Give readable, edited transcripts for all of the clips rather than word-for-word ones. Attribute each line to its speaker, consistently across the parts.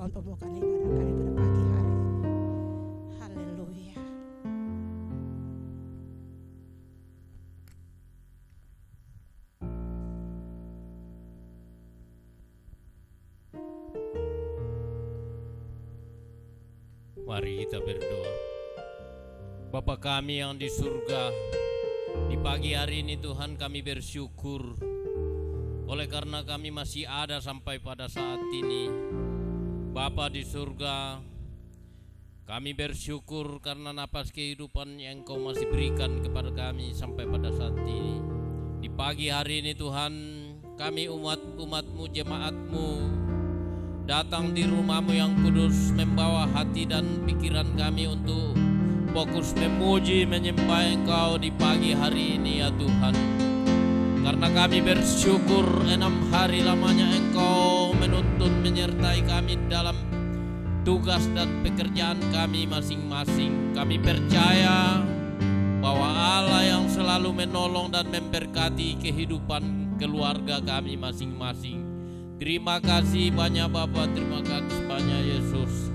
Speaker 1: Tuhan pembukaan ibadah kami pada pagi hari. Haleluya.
Speaker 2: Mari kita berdoa. Bapa kami yang di surga, di pagi hari ini Tuhan kami bersyukur oleh karena kami masih ada sampai pada saat ini. Bapa di surga, kami bersyukur karena napas kehidupan yang Engkau masih berikan kepada kami sampai pada saat ini. Di pagi hari ini Tuhan, kami umat-umat-Mu, jemaat-Mu, datang di rumah-Mu yang kudus, membawa hati dan pikiran kami untuk fokus memuji, menyembah Engkau di pagi hari ini ya Tuhan. Karena kami bersyukur 6 hari lamanya Engkau menuntun menyertai kami dalam tugas dan pekerjaan kami masing-masing. Kami percaya bahwa Allah yang selalu menolong dan memberkati kehidupan keluarga kami masing-masing. Terima kasih banyak Bapa, terima kasih banyak Yesus.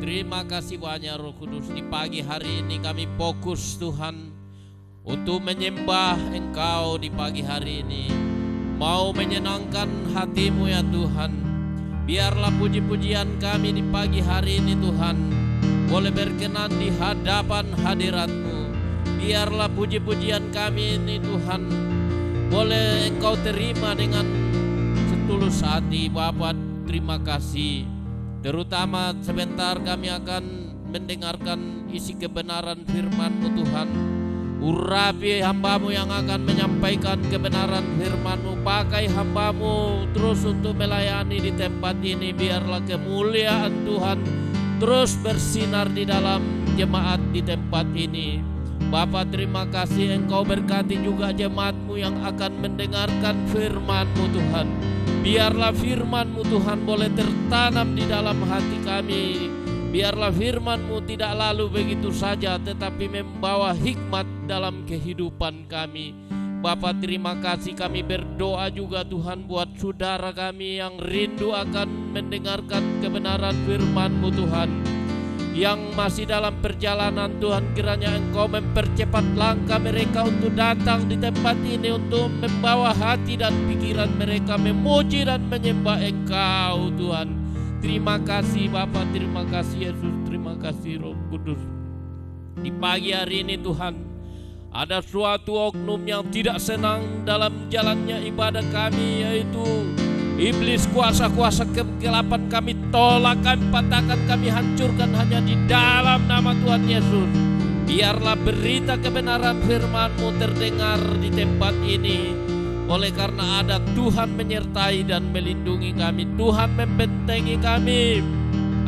Speaker 2: Terima kasih banyak Roh Kudus. Di pagi hari ini kami fokus Tuhan untuk menyembah Engkau di pagi hari ini. Mau menyenangkan hati-Mu ya Tuhan. Biarlah puji-pujian kami di pagi hari ini Tuhan boleh berkenan di hadapan hadirat-Mu. Biarlah puji-pujian kami ini Tuhan boleh Engkau terima dengan setulus hati. Bapa, terima kasih. Terutama sebentar kami akan mendengarkan isi kebenaran firman-Mu Tuhan. Urapi hamba-Mu yang akan menyampaikan kebenaran firman-Mu. Pakai hamba-Mu terus untuk melayani di tempat ini. Biarlah kemuliaan Tuhan terus bersinar di dalam jemaat di tempat ini. Bapa, terima kasih Engkau berkati juga jemaat-Mu yang akan mendengarkan firman-Mu Tuhan. Biarlah firman-Mu Tuhan boleh tertanam di dalam hati kami. Biarlah firman-Mu tidak lalu begitu saja, tetapi membawa hikmat dalam kehidupan kami. Bapa, terima kasih. Kami berdoa juga Tuhan buat saudara kami yang rindu akan mendengarkan kebenaran firman-Mu Tuhan, yang masih dalam perjalanan Tuhan. Kiranya Engkau mempercepat langkah mereka untuk datang di tempat ini, untuk membawa hati dan pikiran mereka memuji dan menyembah Engkau Tuhan. Terima kasih Bapa, terima kasih Yesus, terima kasih Roh Kudus. Di pagi hari ini Tuhan, ada suatu oknum yang tidak senang dalam jalannya ibadah kami, yaitu iblis, kuasa-kuasa kegelapan. Kami tolak, kami patahkan, kami hancurkan hanya di dalam nama Tuhan Yesus. Biarlah berita kebenaran firman-Mu terdengar di tempat ini. Oleh karena ada Tuhan menyertai dan melindungi kami. Tuhan membentengi kami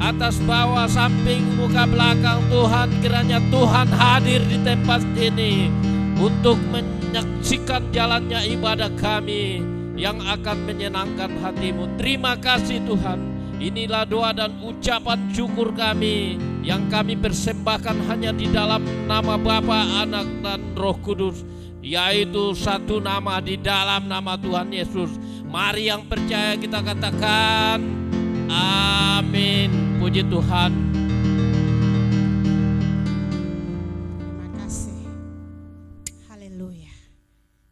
Speaker 2: atas bawah, samping, muka, belakang. Tuhan, kiranya Tuhan hadir di tempat ini untuk menyaksikan jalannya ibadah kami yang akan menyenangkan hati-Mu. Terima kasih Tuhan. Inilah doa dan ucapan syukur kami yang kami persembahkan hanya di dalam nama Bapa, Anak, dan Roh Kudus, yaitu satu nama di dalam nama Tuhan Yesus. Mari yang percaya kita katakan amin. Puji Tuhan.
Speaker 1: Terima kasih. Haleluya.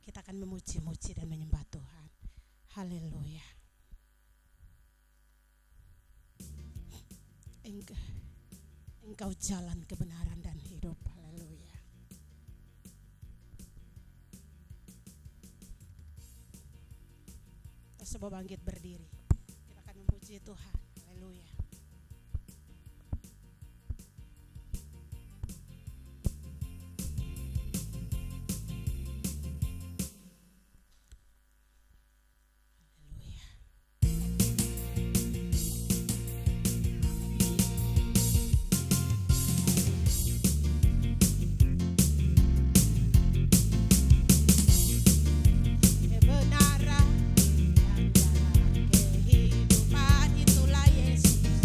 Speaker 1: Kita akan memuji-muji dan menyembah Tuhan. Haleluya. Engkau jalan kebenaran dan hidup. Haleluya. Kita semua bangkit berdiri. Kita akan memuji Tuhan. Haleluya. Kebenaran dan jalan kehidupan, itulah Yesus.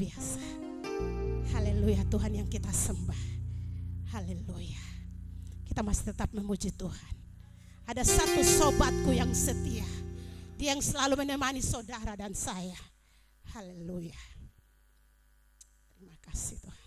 Speaker 1: biasa. Haleluya, Tuhan yang kita sembah. Haleluya. Kita masih tetap memuji Tuhan. Ada satu sobatku yang setia. Dia yang selalu menemani saudara dan saya. Haleluya. Terima kasih Tuhan.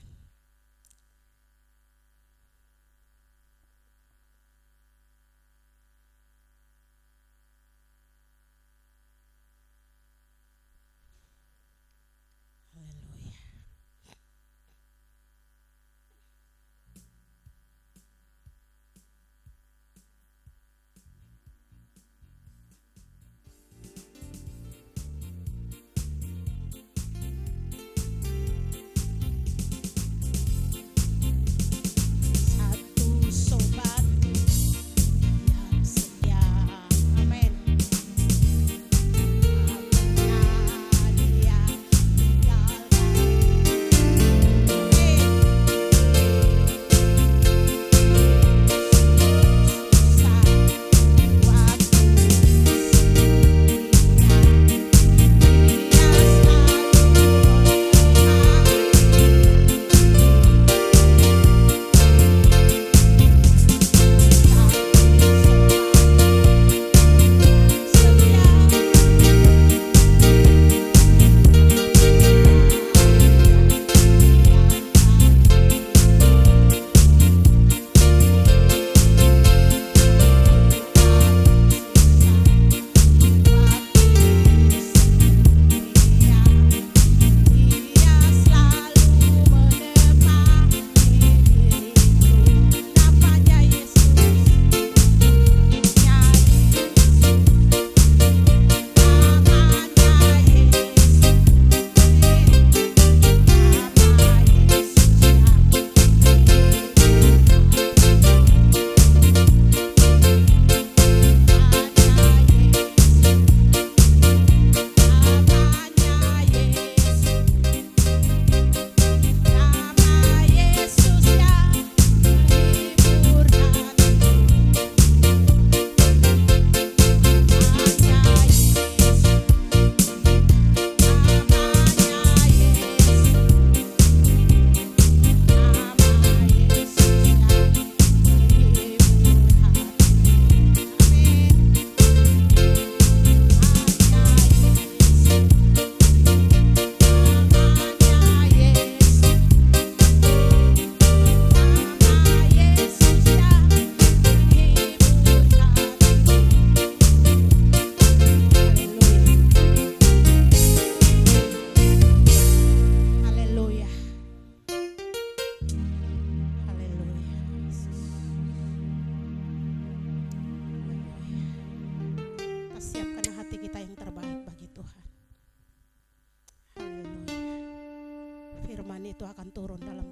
Speaker 1: Itu akan turun dalam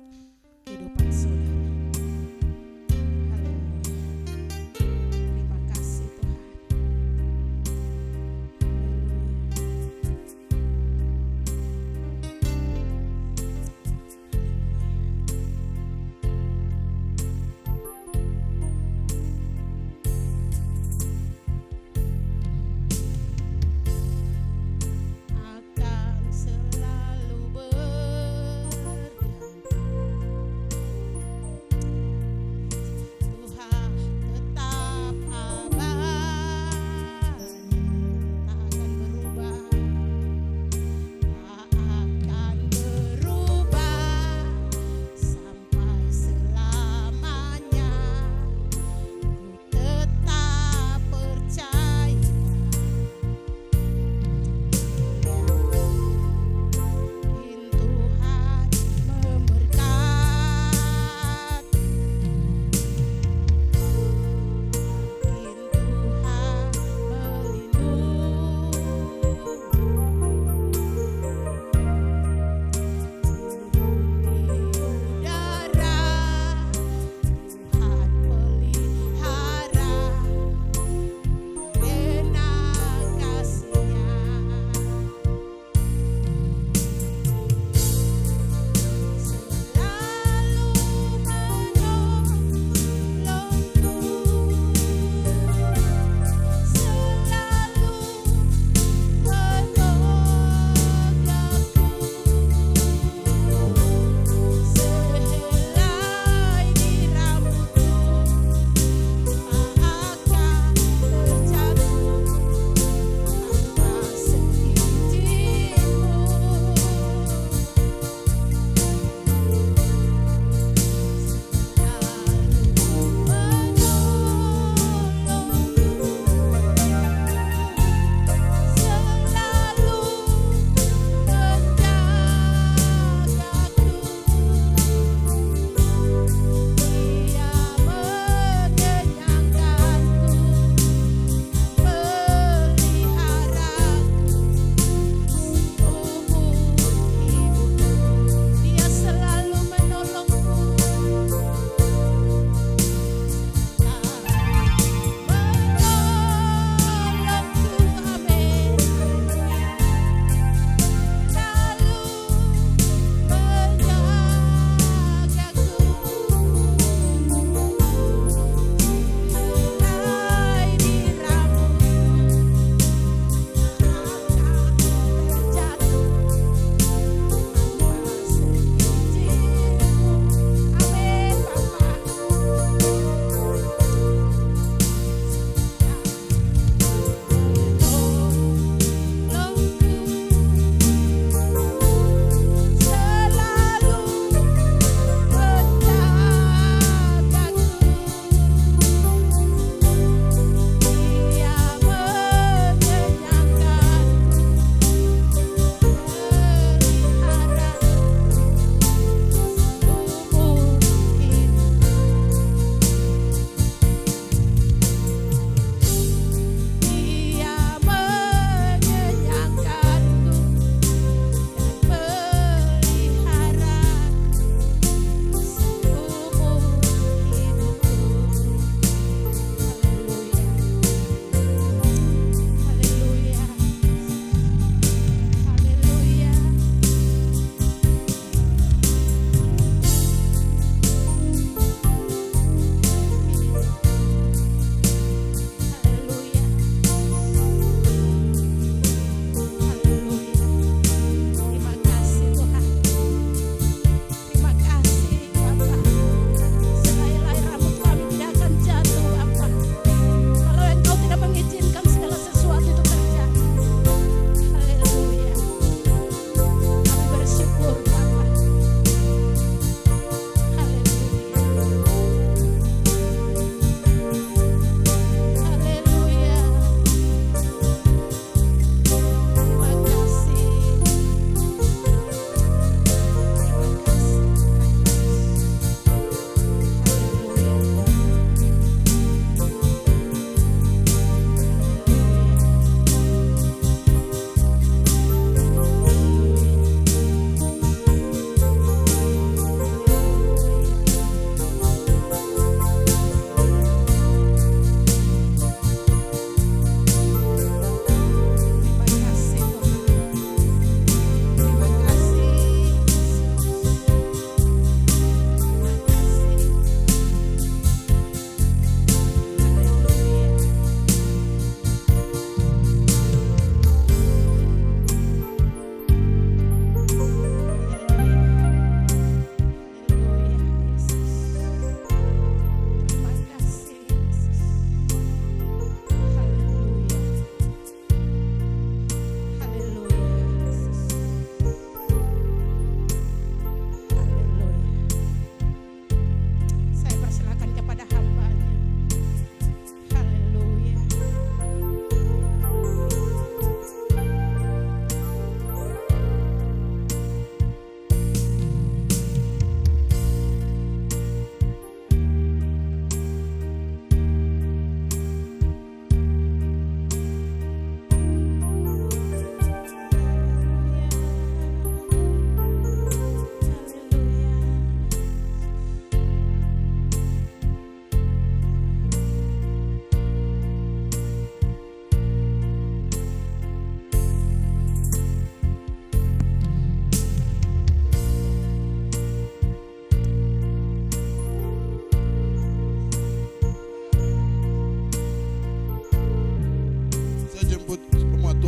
Speaker 1: kehidupan saudara. Haleluya. Terima kasih Tuhan. Akan selalu berdiam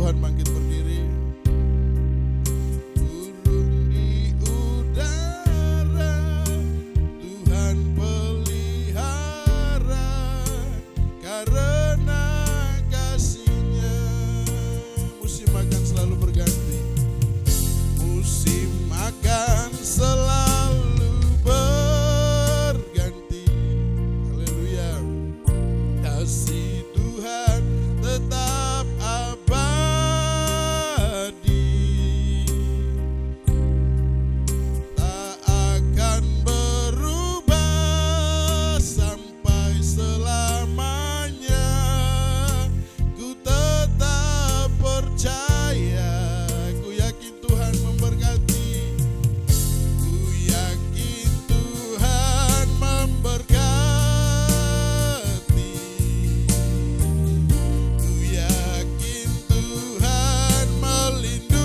Speaker 3: Tuhan bangkit berdiri. Burung di udara Tuhan pelihara, karena kasih-Nya musim akan selalu berganti. Musim akan selalu berganti. Haleluya. Kasih Tuhan tetap abadi, tak akan berubah sampai selamanya. Ku tetap percaya, ku yakin Tuhan memberkati. Ku yakin Tuhan memberkati. Ku yakin Tuhan melindungi.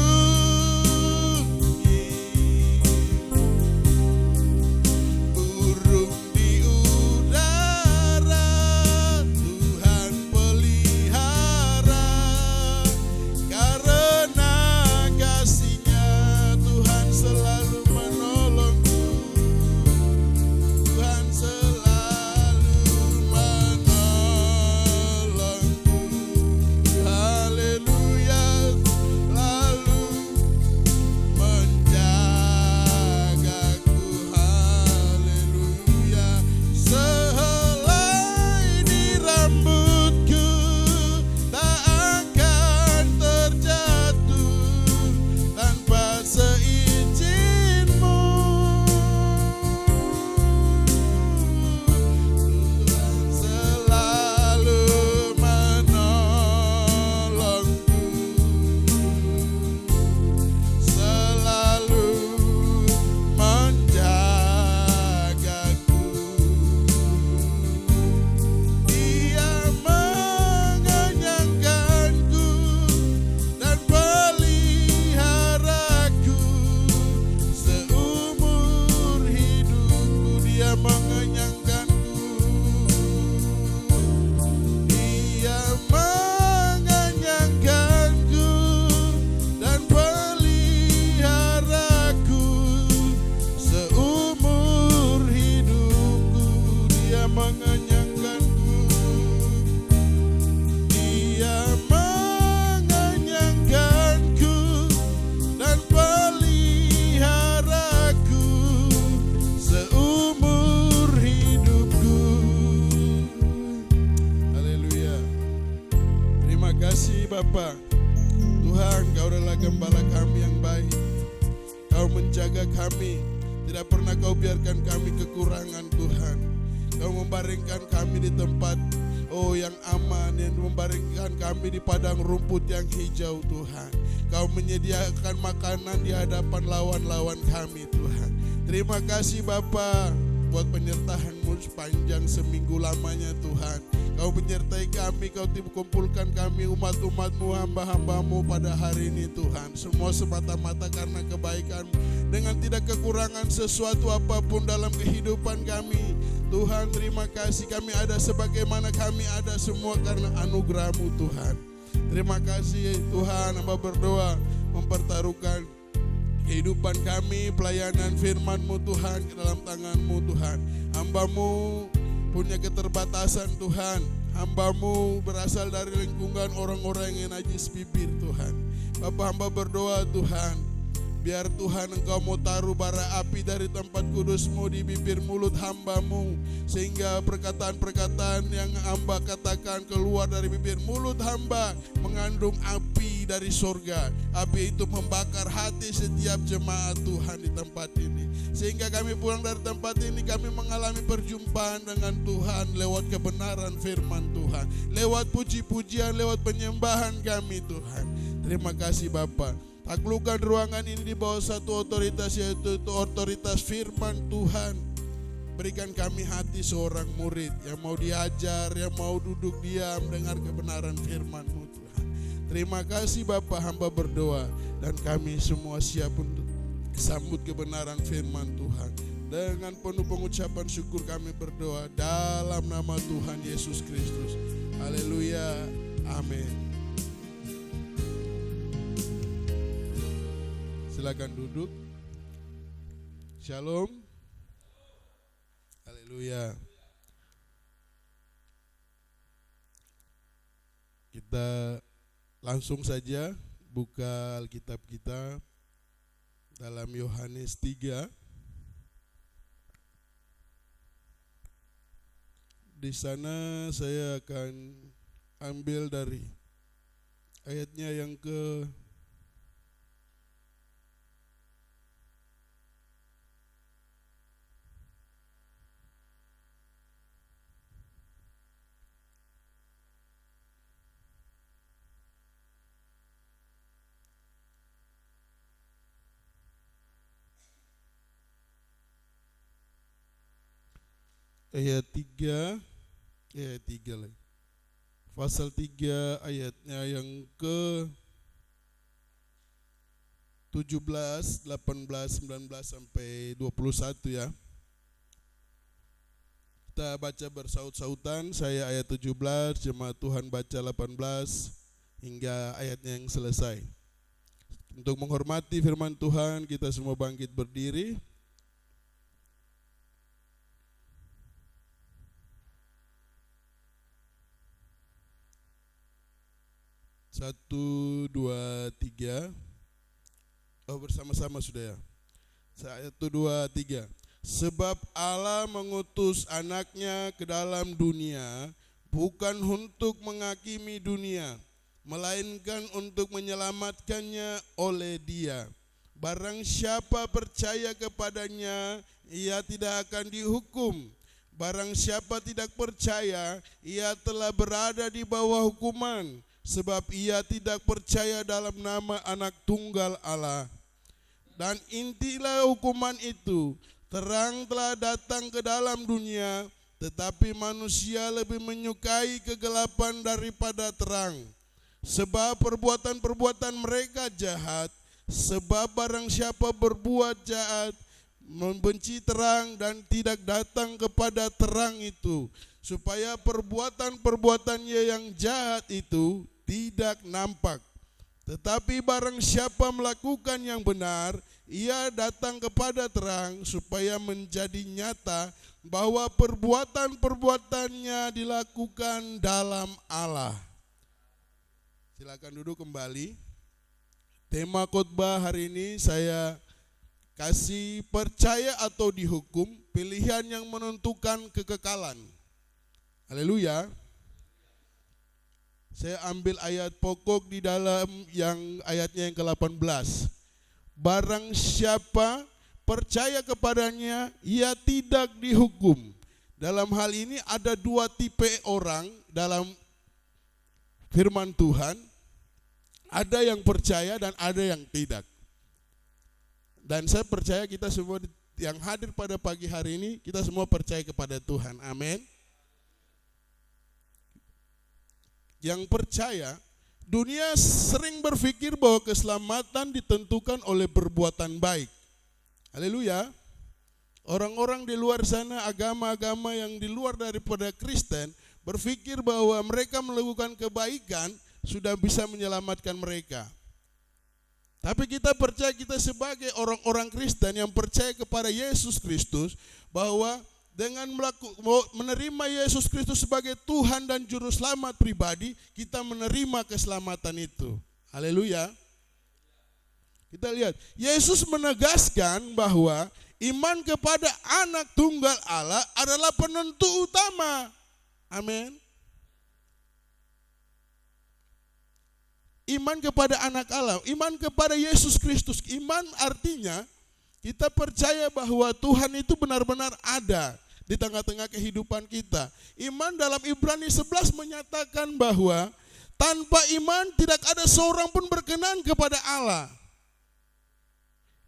Speaker 3: Burung di udara Tuhan pelihara, karena kasih-Nya Tuhan selalu menolongku. Tuhan selalu menolongku. Haleluya. Lalu menjagaku. Haleluya. Sehelai di rambutku tak akan terjatuh tanpa seizin-Mu. Tuhan selalu menolongku, selalu menjagaku. Dia mengenyangkanku dan peliharaku seumur hidupku. Dia mengenyangkanku, Dia mengenyangkanku dan peliharaku seumur hidupku. Dia mengenyangkanku, Dia mengenyangkanku dan peliharaku seumur hidupku. Haleluya. Terima kasih Bapa. Tuhan, Kau adalah gembala kami yang baik. Kau menjaga kami, tidak pernah Kau biarkan kami kekurangan Tuhan. Kau membaringkan kami di tempat yang aman, yang membaringkan kami di padang rumput yang hijau Tuhan. Kau menyediakan makanan di hadapan lawan-lawan kami Tuhan. Terima kasih Bapa buat penyertaan-Mu sepanjang seminggu lamanya Tuhan. Kau menyertai kami, Kau kumpulkan kami umat-umat-Mu, hamba-hamba-Mu pada hari ini Tuhan. Semua semata-mata karena kebaikan-Mu, dengan tidak kekurangan sesuatu apapun dalam kehidupan kami. Tuhan, terima kasih kami ada sebagaimana kami ada semua karena anugerah-Mu Tuhan. Terima kasih Tuhan, hamba berdoa mempertaruhkan kehidupan kami, pelayanan firman-Mu Tuhan ke dalam tangan-Mu Tuhan. Hamba-Mu punya keterbatasan Tuhan. Hamba-Mu berasal dari lingkungan orang-orang yang najis bibir Tuhan. Bapa, hamba berdoa Tuhan, biar Tuhan Engkau mau taruh bara api dari tempat kudus-Mu di bibir mulut hamba-Mu, sehingga perkataan-perkataan yang hamba katakan keluar dari bibir mulut hamba mengandung api dari sorga. Api itu membakar hati setiap jemaat Tuhan di tempat ini, sehingga kami pulang dari tempat ini kami mengalami perjumpaan dengan Tuhan lewat kebenaran firman Tuhan, lewat puji-pujian, lewat penyembahan kami Tuhan. Terima kasih Bapa. Taklukkan ruangan ini di bawah satu otoritas, yaitu otoritas firman Tuhan. Berikan kami hati seorang murid yang mau diajar, yang mau duduk diam dengar kebenaran firman-Mu Tuhan. Terima kasih Bapa, hamba berdoa dan kami semua siap untuk sambut kebenaran firman Tuhan. Dengan penuh pengucapan syukur kami berdoa dalam nama Tuhan Yesus Kristus. Haleluya. Amin. silakan duduk. Shalom. Haleluya. Kita langsung saja buka Alkitab kita dalam Yohanes 3. Di sana saya akan ambil dari ayatnya yang ke ayat 3 lagi. Pasal 3 ayatnya yang ke 17, 18, 19 sampai 21 ya. Kita baca bersaut-sautan, saya ayat 17, jemaat Tuhan baca 18 hingga ayatnya yang selesai. Untuk menghormati firman Tuhan, kita semua bangkit berdiri. 1, 2, 3. Bersama-sama sudah ya. 1, 2, 3. Sebab Allah mengutus anaknya ke dalam dunia bukan untuk menghakimi dunia, melainkan untuk menyelamatkannya oleh Dia. Barang siapa percaya kepadanya, ia tidak akan dihukum. Barang siapa tidak percaya, ia telah berada di bawah hukuman, sebab ia tidak percaya dalam nama Anak Tunggal Allah. Dan intilah hukuman itu, terang telah datang ke dalam dunia, tetapi manusia lebih menyukai kegelapan daripada terang, sebab perbuatan-perbuatan mereka jahat. Sebab barang siapa berbuat jahat, membenci terang dan tidak datang kepada terang itu, supaya perbuatan-perbuatannya yang jahat itu tidak nampak. Tetapi barang siapa melakukan yang benar, ia datang kepada terang supaya menjadi nyata bahwa perbuatan-perbuatannya dilakukan dalam Allah. Silakan duduk kembali. Tema khotbah hari ini saya kasih percaya atau dihukum, pilihan yang menentukan kekekalan. Haleluya. Saya ambil ayat pokok di dalam yang ayatnya yang ke-18. Barang siapa percaya kepadanya, ia tidak dihukum. Dalam hal ini ada dua tipe orang dalam firman Tuhan. Ada yang percaya dan ada yang tidak. Dan saya percaya kita semua yang hadir pada pagi hari ini, kita semua percaya kepada Tuhan. Amin. Yang percaya, dunia sering berpikir bahwa keselamatan ditentukan oleh perbuatan baik. Haleluya. Orang-orang di luar sana, agama-agama yang di luar daripada Kristen, berpikir bahwa mereka melakukan kebaikan sudah bisa menyelamatkan mereka. Tapi kita percaya, kita sebagai orang-orang Kristen yang percaya kepada Yesus Kristus, bahwa dengan menerima Yesus Kristus sebagai Tuhan dan Juru Selamat pribadi, kita menerima keselamatan itu. Haleluya. Kita lihat, Yesus menegaskan bahwa iman kepada Anak Tunggal Allah adalah penentu utama. Amin. Iman kepada Anak Allah, iman kepada Yesus Kristus. Iman artinya kita percaya bahwa Tuhan itu benar-benar ada di tengah-tengah kehidupan kita. Iman dalam Ibrani 11 menyatakan bahwa tanpa iman tidak ada seorang pun berkenan kepada Allah.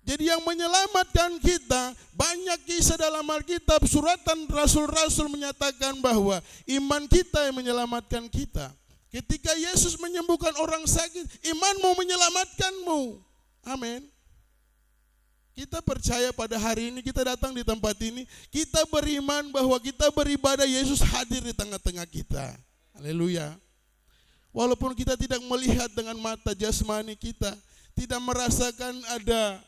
Speaker 3: Jadi yang menyelamatkan kita, banyak kisah dalam Alkitab, suratan rasul-rasul menyatakan bahwa iman kita yang menyelamatkan kita. Ketika Yesus menyembuhkan orang sakit, imanmu menyelamatkanmu. Amin. Kita percaya pada hari ini kita datang di tempat ini, kita beriman bahwa kita beribadah, Yesus hadir di tengah-tengah kita. Haleluya. Walaupun kita tidak melihat dengan mata jasmani kita, tidak merasakan ada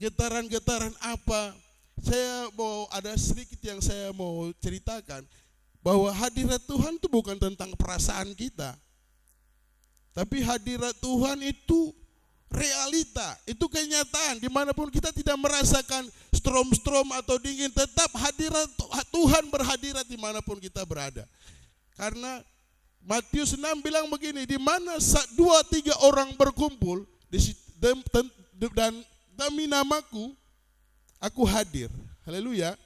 Speaker 3: getaran-getaran apa. Saya mau ada sedikit yang saya mau ceritakan, bahwa hadirat Tuhan itu bukan tentang perasaan kita, tapi hadirat Tuhan itu realita, itu kenyataan. Dimanapun kita tidak merasakan strom-strom atau dingin, tetap hadirat Tuhan berhadirat dimanapun kita berada. Karena Matius 6 bilang begini, di mana 2-3 orang berkumpul dan demi namaku, aku hadir. Haleluya.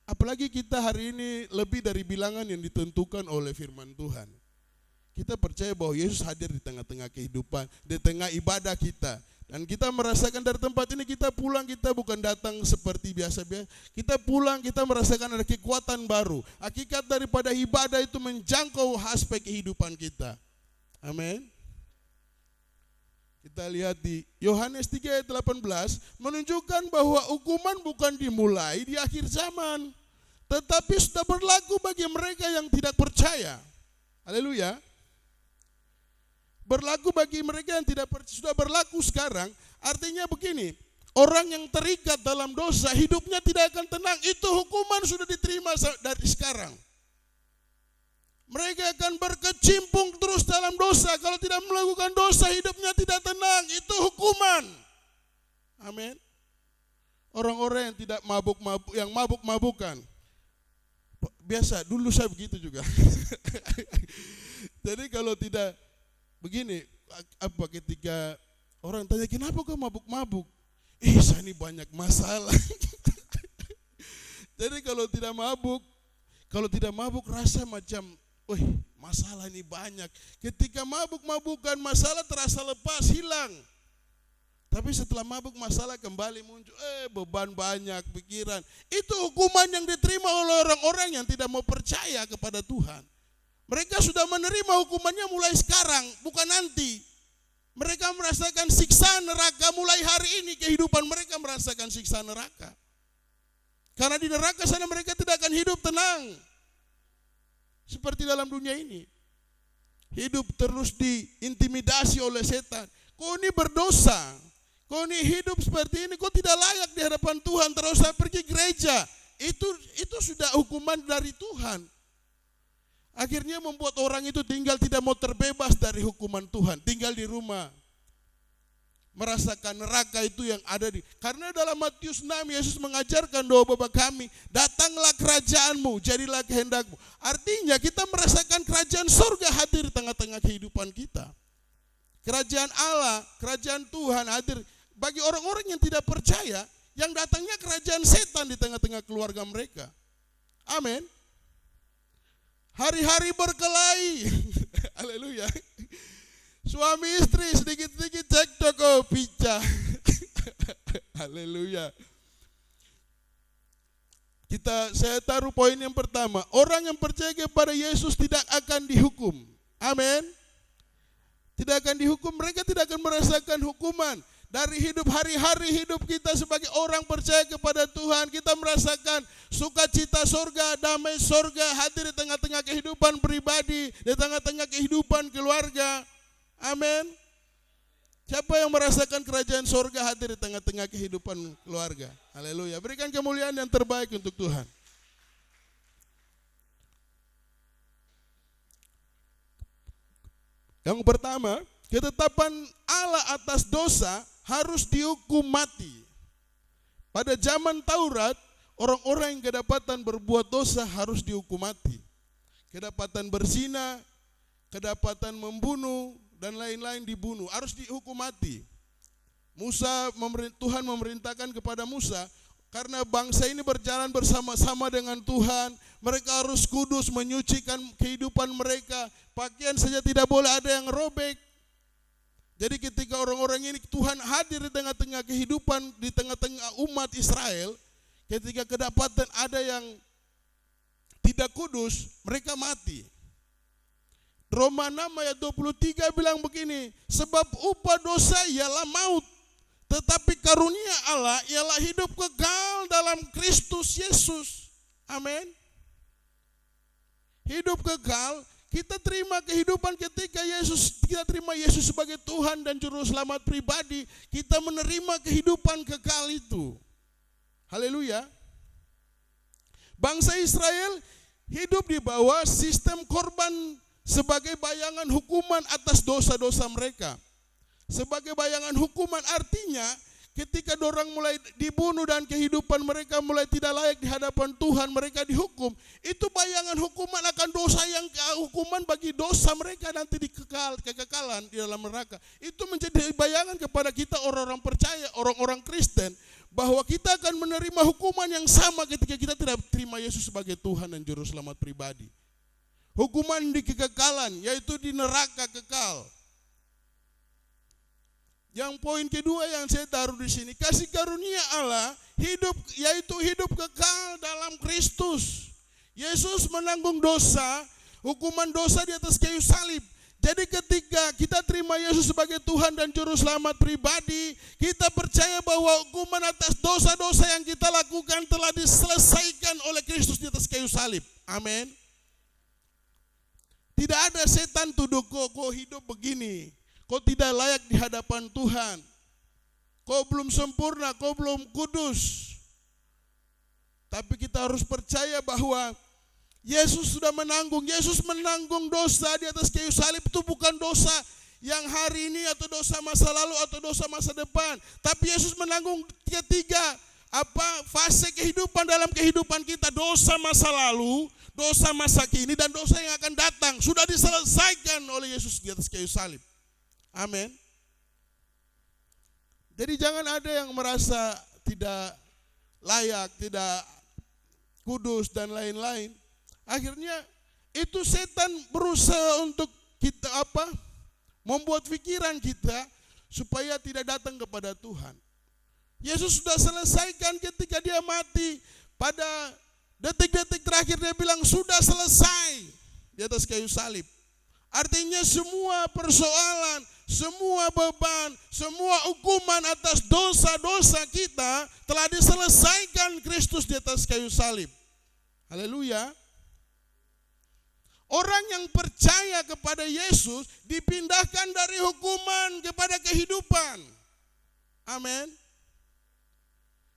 Speaker 3: Apalagi kita hari ini lebih dari bilangan yang ditentukan oleh firman Tuhan. Kita percaya bahwa Yesus hadir di tengah-tengah kehidupan, di tengah ibadah kita. Dan kita merasakan dari tempat ini kita pulang, kita bukan datang seperti biasa-biasa. Kita pulang, kita merasakan ada kekuatan baru. Hakikat daripada ibadah itu menjangkau aspek kehidupan kita. Amin. Kita lihat di Yohanes 3 ayat 18, menunjukkan bahwa hukuman bukan dimulai di akhir zaman, tetapi sudah berlaku bagi mereka yang tidak percaya. Haleluya. Berlaku bagi mereka yang tidak percaya, sudah berlaku sekarang. Artinya begini, orang yang terikat dalam dosa, hidupnya tidak akan tenang. Itu hukuman sudah diterima dari sekarang. Mereka akan berkecimpung terus dalam dosa. Kalau tidak melakukan dosa, hidupnya tidak tenang. Itu hukuman. Amin. Orang-orang yang tidak mabuk-mabuk, yang mabuk-mabukan. Biasa, dulu saya begitu juga. Jadi kalau tidak begini, ketika orang tanya, kenapa kau mabuk-mabuk? Saya ini banyak masalah. Jadi kalau tidak mabuk rasa macam, masalah ini banyak. Ketika mabuk-mabukan, masalah terasa lepas, hilang. Tapi setelah mabuk, masalah kembali muncul. Beban banyak, pikiran. Itu hukuman yang diterima oleh orang-orang yang tidak mau percaya kepada Tuhan. Mereka sudah menerima hukumannya mulai sekarang, bukan nanti. Mereka merasakan siksa neraka mulai hari ini. Kehidupan mereka merasakan siksa neraka. Karena di neraka sana mereka tidak akan hidup tenang. Seperti dalam dunia ini. Hidup terus diintimidasi oleh setan. Kau ini berdosa. Kau ini hidup seperti ini. Kau tidak layak di hadapan Tuhan. Terus saya pergi gereja. Itu sudah hukuman dari Tuhan. Akhirnya membuat orang itu tinggal tidak mau terbebas dari hukuman Tuhan. Tinggal di rumah. Merasakan neraka itu yang ada di. Karena dalam Matius 6 Yesus mengajarkan doa Bapa kami, datanglah kerajaanmu, jadilah kehendakmu. Artinya kita merasakan kerajaan surga hadir di tengah-tengah kehidupan kita. Kerajaan Allah, kerajaan Tuhan hadir. Bagi orang-orang yang tidak percaya, yang datangnya kerajaan setan di tengah-tengah keluarga mereka. Amin. Hari-hari berkelahi. Haleluya. Suami istri sedikit-sedikit cekcok, pecah. Haleluya. Saya taruh poin yang pertama. Orang yang percaya kepada Yesus tidak akan dihukum. Amin. Tidak akan dihukum. Mereka tidak akan merasakan hukuman. Dari hidup hari-hari hidup kita sebagai orang percaya kepada Tuhan, kita merasakan sukacita surga, damai surga hadir di tengah-tengah kehidupan pribadi, di tengah-tengah kehidupan keluarga. Amin. Siapa yang merasakan kerajaan surga hadir di tengah-tengah kehidupan keluarga? Haleluya. Berikan kemuliaan yang terbaik untuk Tuhan. Yang pertama, ketetapan Allah atas dosa harus dihukum mati. Pada zaman Taurat, orang-orang yang kedapatan berbuat dosa harus dihukum mati. Kedapatan berzina, kedapatan membunuh, dan lain-lain dibunuh, harus dihukum mati. Tuhan memerintahkan kepada Musa, karena bangsa ini berjalan bersama-sama dengan Tuhan, mereka harus kudus, menyucikan kehidupan mereka, pakaian saja tidak boleh ada yang robek. Jadi ketika orang-orang ini Tuhan hadir di tengah-tengah kehidupan, di tengah-tengah umat Israel, ketika kedapatan ada yang tidak kudus, mereka mati. Roma 6 ayat 23 bilang begini, sebab upah dosa ialah maut, tetapi karunia Allah ialah hidup kekal dalam Kristus Yesus. Amin. Hidup kekal kita terima kehidupan ketika kita terima Yesus sebagai Tuhan dan Juru Selamat pribadi, kita menerima kehidupan kekal itu. Haleluya. Bangsa Israel hidup di bawah sistem korban sebagai bayangan hukuman atas dosa-dosa mereka. Sebagai bayangan hukuman artinya ketika dorang mulai dibunuh dan kehidupan mereka mulai tidak layak di hadapan Tuhan, mereka dihukum. Itu bayangan hukuman akan dosa yang hukuman bagi dosa mereka nanti kekekalan di dalam neraka. Itu menjadi bayangan kepada kita orang-orang percaya, orang-orang Kristen, bahwa kita akan menerima hukuman yang sama ketika kita tidak terima Yesus sebagai Tuhan dan Juru Selamat pribadi. Hukuman di kekekalan, yaitu di neraka kekal. Yang poin kedua yang saya taruh di sini, kasih karunia Allah hidup, yaitu hidup kekal dalam Kristus. Yesus menanggung dosa, hukuman dosa di atas kayu salib. Jadi ketika kita terima Yesus sebagai Tuhan dan Juru Selamat pribadi, kita percaya bahwa hukuman atas dosa-dosa yang kita lakukan telah diselesaikan oleh Kristus di atas kayu salib. Amin. Tidak ada setan tuduh kau hidup begini. Kau tidak layak di hadapan Tuhan. Kau belum sempurna, kau belum kudus. Tapi kita harus percaya bahwa Yesus sudah menanggung. Yesus menanggung dosa di atas kayu salib. Itu bukan dosa yang hari ini atau dosa masa lalu atau dosa masa depan. Tapi Yesus menanggung ketiga fase kehidupan dalam kehidupan kita. Dosa masa lalu, dosa masa kini, dan dosa yang akan datang. Sudah diselesaikan oleh Yesus di atas kayu salib. Amin. Jadi jangan ada yang merasa tidak layak, tidak kudus dan lain-lain. Akhirnya itu setan berusaha untuk kita membuat pikiran kita supaya tidak datang kepada Tuhan. Yesus sudah selesaikan ketika dia mati. Pada detik-detik terakhir dia bilang sudah selesai di atas kayu salib. Artinya semua persoalan, semua beban, semua hukuman atas dosa-dosa kita telah diselesaikan Kristus di atas kayu salib. Haleluya. Orang yang percaya kepada Yesus dipindahkan dari hukuman kepada kehidupan. Amin.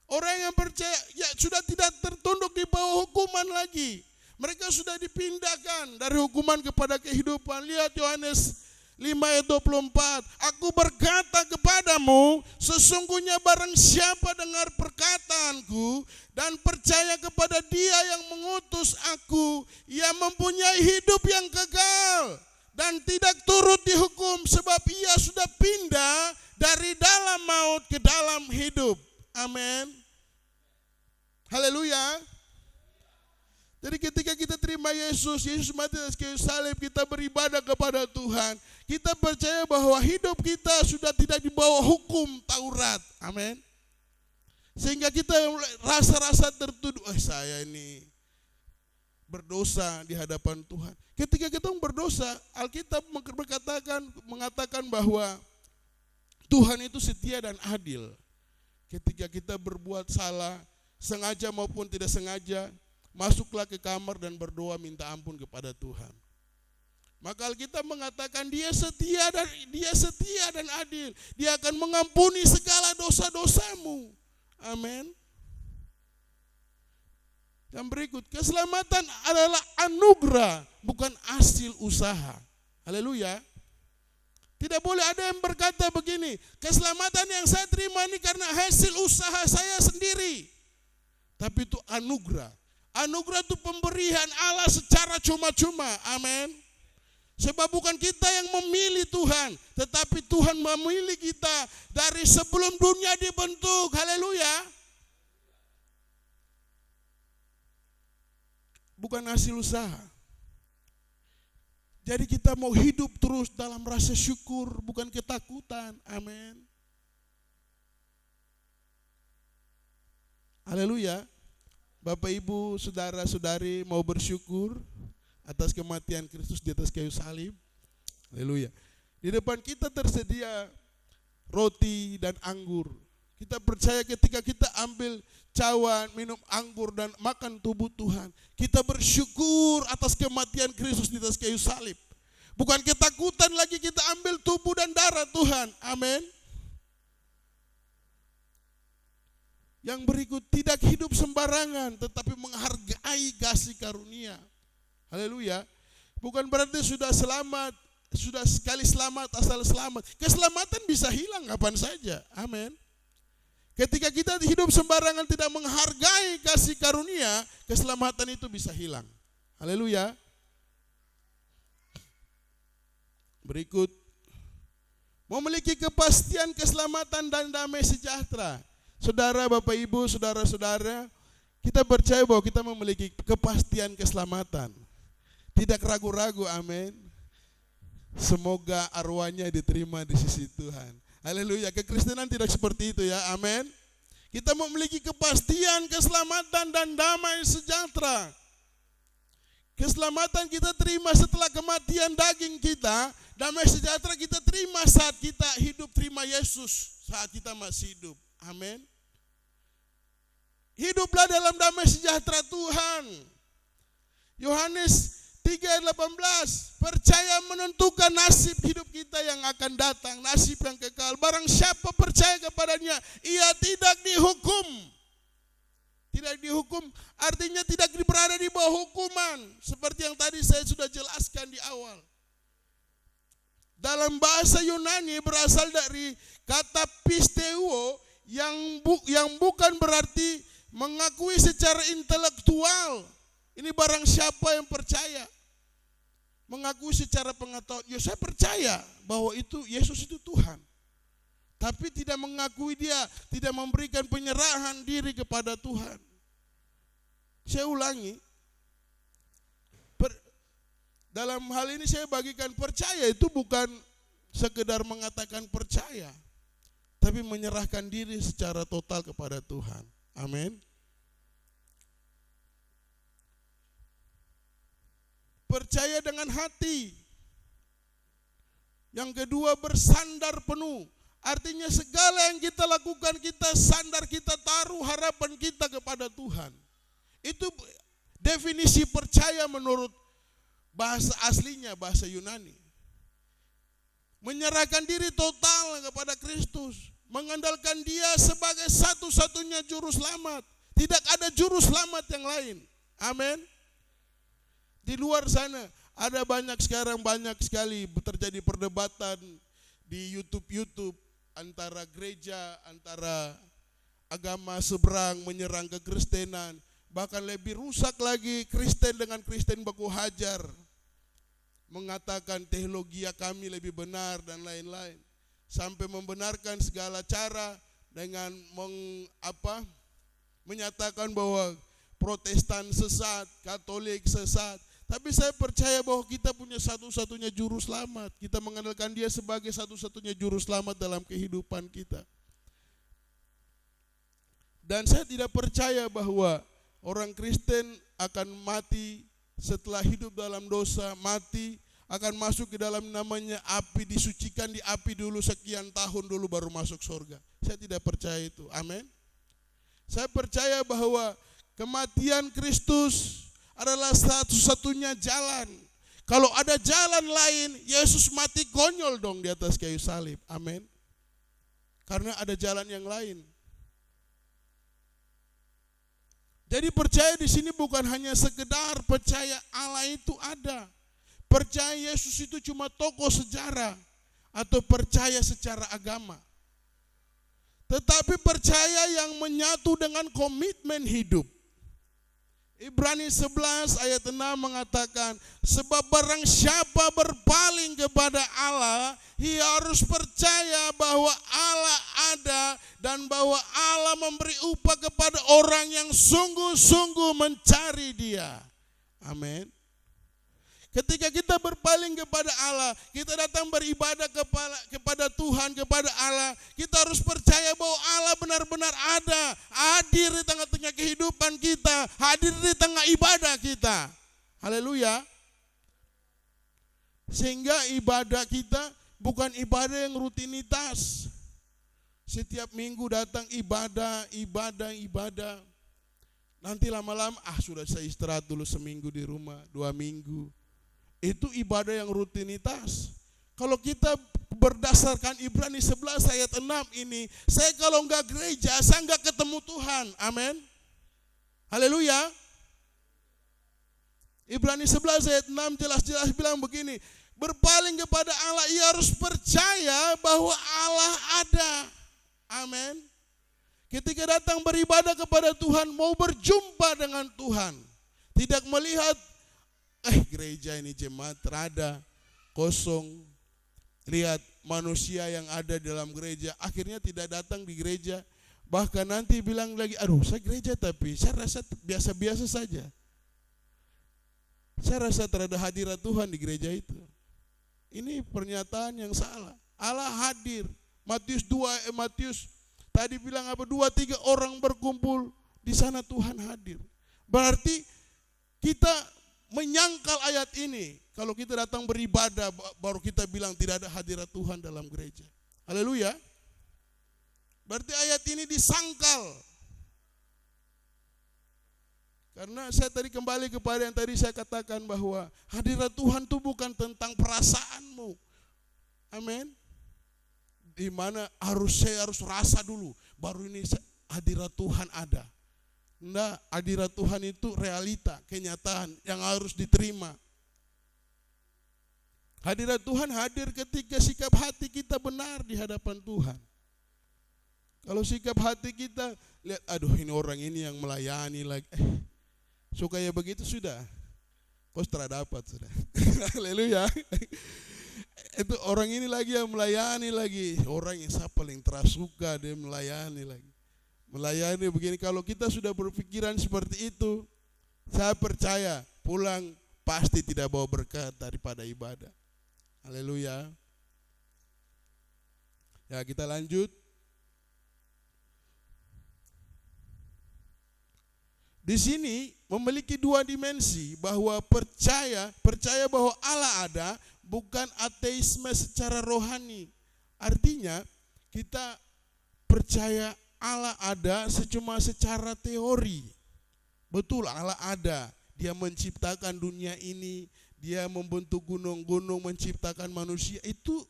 Speaker 3: Orang yang percaya sudah tidak tertunduk di bawah hukuman lagi. Mereka sudah dipindahkan dari hukuman kepada kehidupan. Lihat Yohanes 5 ayat 24. Aku berkata kepadamu, sesungguhnya barang siapa dengar perkataanku dan percaya kepada Dia yang mengutus aku, ia mempunyai hidup yang kekal dan tidak turut dihukum, sebab ia sudah pindah dari dalam maut ke dalam hidup. Amin. Haleluya. Jadi ketika kita terima Yesus mati atas kayu salib, kita beribadah kepada Tuhan. Kita percaya bahwa hidup kita sudah tidak di bawah hukum Taurat. Amin. Sehingga kita rasa-rasa tertuduh, saya ini berdosa di hadapan Tuhan. Ketika kita berdosa, Alkitab mengatakan bahwa Tuhan itu setia dan adil. Ketika kita berbuat salah, sengaja maupun tidak sengaja, masuklah ke kamar dan berdoa minta ampun kepada Tuhan. Maka Alkitab mengatakan dia setia dan adil. Dia akan mengampuni segala dosa-dosamu. Amin. Yang berikut, keselamatan adalah anugerah, bukan hasil usaha. Haleluya. Tidak boleh ada yang berkata begini, keselamatan yang saya terima ini karena hasil usaha saya sendiri. Tapi itu anugerah. Anugerah itu pemberian Allah secara cuma-cuma. Amin. Sebab bukan kita yang memilih Tuhan, tetapi Tuhan memilih kita dari sebelum dunia dibentuk. Haleluya. Bukan hasil usaha. Jadi kita mau hidup terus dalam rasa syukur, bukan ketakutan. Amin. Haleluya. Bapak, Ibu, saudara-saudari mau bersyukur atas kematian Kristus di atas kayu salib. Haleluya. Di depan kita tersedia roti dan anggur. Kita percaya ketika kita ambil cawan, minum anggur dan makan tubuh Tuhan, kita bersyukur atas kematian Kristus di atas kayu salib. Bukan ketakutan lagi kita ambil tubuh dan darah Tuhan. Amin. Yang berikut, tidak hidup sembarangan tetapi menghargai kasih karunia. Haleluya. Bukan berarti sudah selamat, sudah sekali selamat asal selamat. Keselamatan bisa hilang kapan saja. Amin. Ketika kita hidup sembarangan tidak menghargai kasih karunia, keselamatan itu bisa hilang. Haleluya. Berikut, memiliki kepastian keselamatan dan damai sejahtera. Saudara, Bapak, Ibu, saudara-saudara, kita percaya bahwa kita memiliki kepastian keselamatan. Tidak ragu-ragu, amin. Semoga arwahnya diterima di sisi Tuhan. Haleluya, kekristenan tidak seperti itu ya, amin. Kita memiliki kepastian keselamatan dan damai sejahtera. Keselamatan kita terima setelah kematian daging kita, damai sejahtera kita terima saat kita hidup, terima Yesus saat kita masih hidup. Amin. Hiduplah dalam damai sejahtera Tuhan. Yohanes 3:18, percaya menentukan nasib hidup kita yang akan datang, nasib yang kekal. Barang siapa percaya kepadanya, ia tidak dihukum. Tidak dihukum artinya tidak berada di bawah hukuman. Seperti yang tadi saya sudah jelaskan di awal. Dalam bahasa Yunani berasal dari kata pisteuo yang bukan berarti mengakui secara intelektual. Ini barang siapa yang percaya. Mengakui secara pengetahuan. Ya saya percaya bahwa itu Yesus itu Tuhan. Tapi tidak mengakui dia, tidak memberikan penyerahan diri kepada Tuhan. Saya ulangi. Dalam hal ini saya bagikan percaya itu bukan sekedar mengatakan percaya, tapi menyerahkan diri secara total kepada Tuhan. Amin. Percaya dengan hati. Yang kedua, bersandar penuh. Artinya segala yang kita lakukan, kita sandar, kita taruh harapan kita kepada Tuhan. Itu definisi percaya menurut bahasa aslinya, bahasa Yunani. Menyerahkan diri total kepada Kristus. Mengandalkan dia sebagai satu-satunya juru selamat. Tidak ada juru selamat yang lain. Amin. Di luar sana ada banyak sekali terjadi perdebatan di YouTube antara gereja, antara agama seberang menyerang kekristenan. Bahkan lebih rusak lagi, Kristen dengan Kristen baku hajar. Mengatakan teologi kami lebih benar dan lain-lain. Sampai membenarkan segala cara dengan menyatakan bahwa Protestan sesat, Katolik sesat. Tapi saya percaya bahwa kita punya satu-satunya juru selamat. Kita mengandalkan dia sebagai satu-satunya juru selamat dalam kehidupan kita. Dan saya tidak percaya bahwa orang Kristen akan mati setelah hidup dalam dosa, mati akan masuk ke dalam namanya api, disucikan di api dulu sekian tahun dulu baru masuk surga. Saya tidak percaya itu. Amin. Saya percaya bahwa kematian Kristus adalah satu-satunya jalan. Kalau ada jalan lain, Yesus mati konyol dong di atas kayu salib. Amin. Karena ada jalan yang lain. Jadi percaya di sini bukan hanya sekedar percaya Allah itu ada. Percaya Yesus itu cuma tokoh sejarah atau percaya secara agama. Tetapi percaya yang menyatu dengan komitmen hidup. Ibrani 11 ayat 6 mengatakan, sebab barang siapa berpaling kepada Allah, ia harus percaya bahwa Allah ada dan bahwa Allah memberi upah kepada orang yang sungguh-sungguh mencari Dia. Amin. Ketika kita berpaling kepada Allah, kita datang beribadah kepada Tuhan, kepada Allah, kita harus percaya bahwa Allah benar-benar ada, hadir di tengah-tengah kehidupan kita, hadir di tengah ibadah kita. Haleluya. Sehingga ibadah kita bukan ibadah yang rutinitas. setiap minggu datang ibadah. Nanti lama-lama, sudah saya istirahat dulu seminggu di rumah, 2 minggu. Itu ibadah yang rutinitas. Kalau kita berdasarkan Ibrani 11 ayat 6 ini, saya kalau enggak gereja, saya enggak ketemu Tuhan. Amin. Haleluya. Ibrani 11 ayat 6 jelas-jelas bilang begini, berpaling kepada Allah, ia harus percaya bahwa Allah ada. Amin. Ketika datang beribadah kepada Tuhan, mau berjumpa dengan Tuhan, tidak melihat gereja ini jemaat rada kosong, lihat manusia yang ada dalam gereja, akhirnya tidak datang di gereja, bahkan nanti bilang lagi, saya gereja tapi saya rasa biasa-biasa saja. Saya rasa terhadap hadirat Tuhan di gereja itu. Ini pernyataan yang salah. Allah hadir. Matius tadi bilang 2-3 orang berkumpul, di sana Tuhan hadir. Berarti kita menyangkal ayat ini. Kalau kita datang beribadah, baru kita bilang tidak ada hadirat Tuhan dalam gereja. Haleluya. Berarti ayat ini disangkal. Karena saya tadi kembali kepada yang tadi saya katakan bahwa hadirat Tuhan itu bukan tentang perasaanmu. Amin. Di mana saya harus rasa dulu, baru ini hadirat Tuhan ada. Enggak, hadirat Tuhan itu realita, kenyataan yang harus diterima. Hadirat Tuhan hadir ketika sikap hati kita benar di hadapan Tuhan. Kalau sikap hati kita, lihat, ini orang ini yang melayani lagi. Suka ya begitu sudah, kau setelah dapat sudah. Haleluya. Itu orang ini lagi yang melayani lagi. Orang yang saya paling terasuka dia melayani lagi. Melayani begini, kalau kita sudah berpikiran seperti itu, saya percaya pulang pasti tidak bawa berkat daripada ibadah. Haleluya. Ya, kita lanjut. Di sini memiliki 2 dimensi, bahwa percaya bahwa Allah ada, bukan ateisme secara rohani. Artinya kita percaya Allah ada cuma secara teori. Betul, Allah ada. Dia menciptakan dunia ini, dia membentuk gunung-gunung, menciptakan manusia. Itu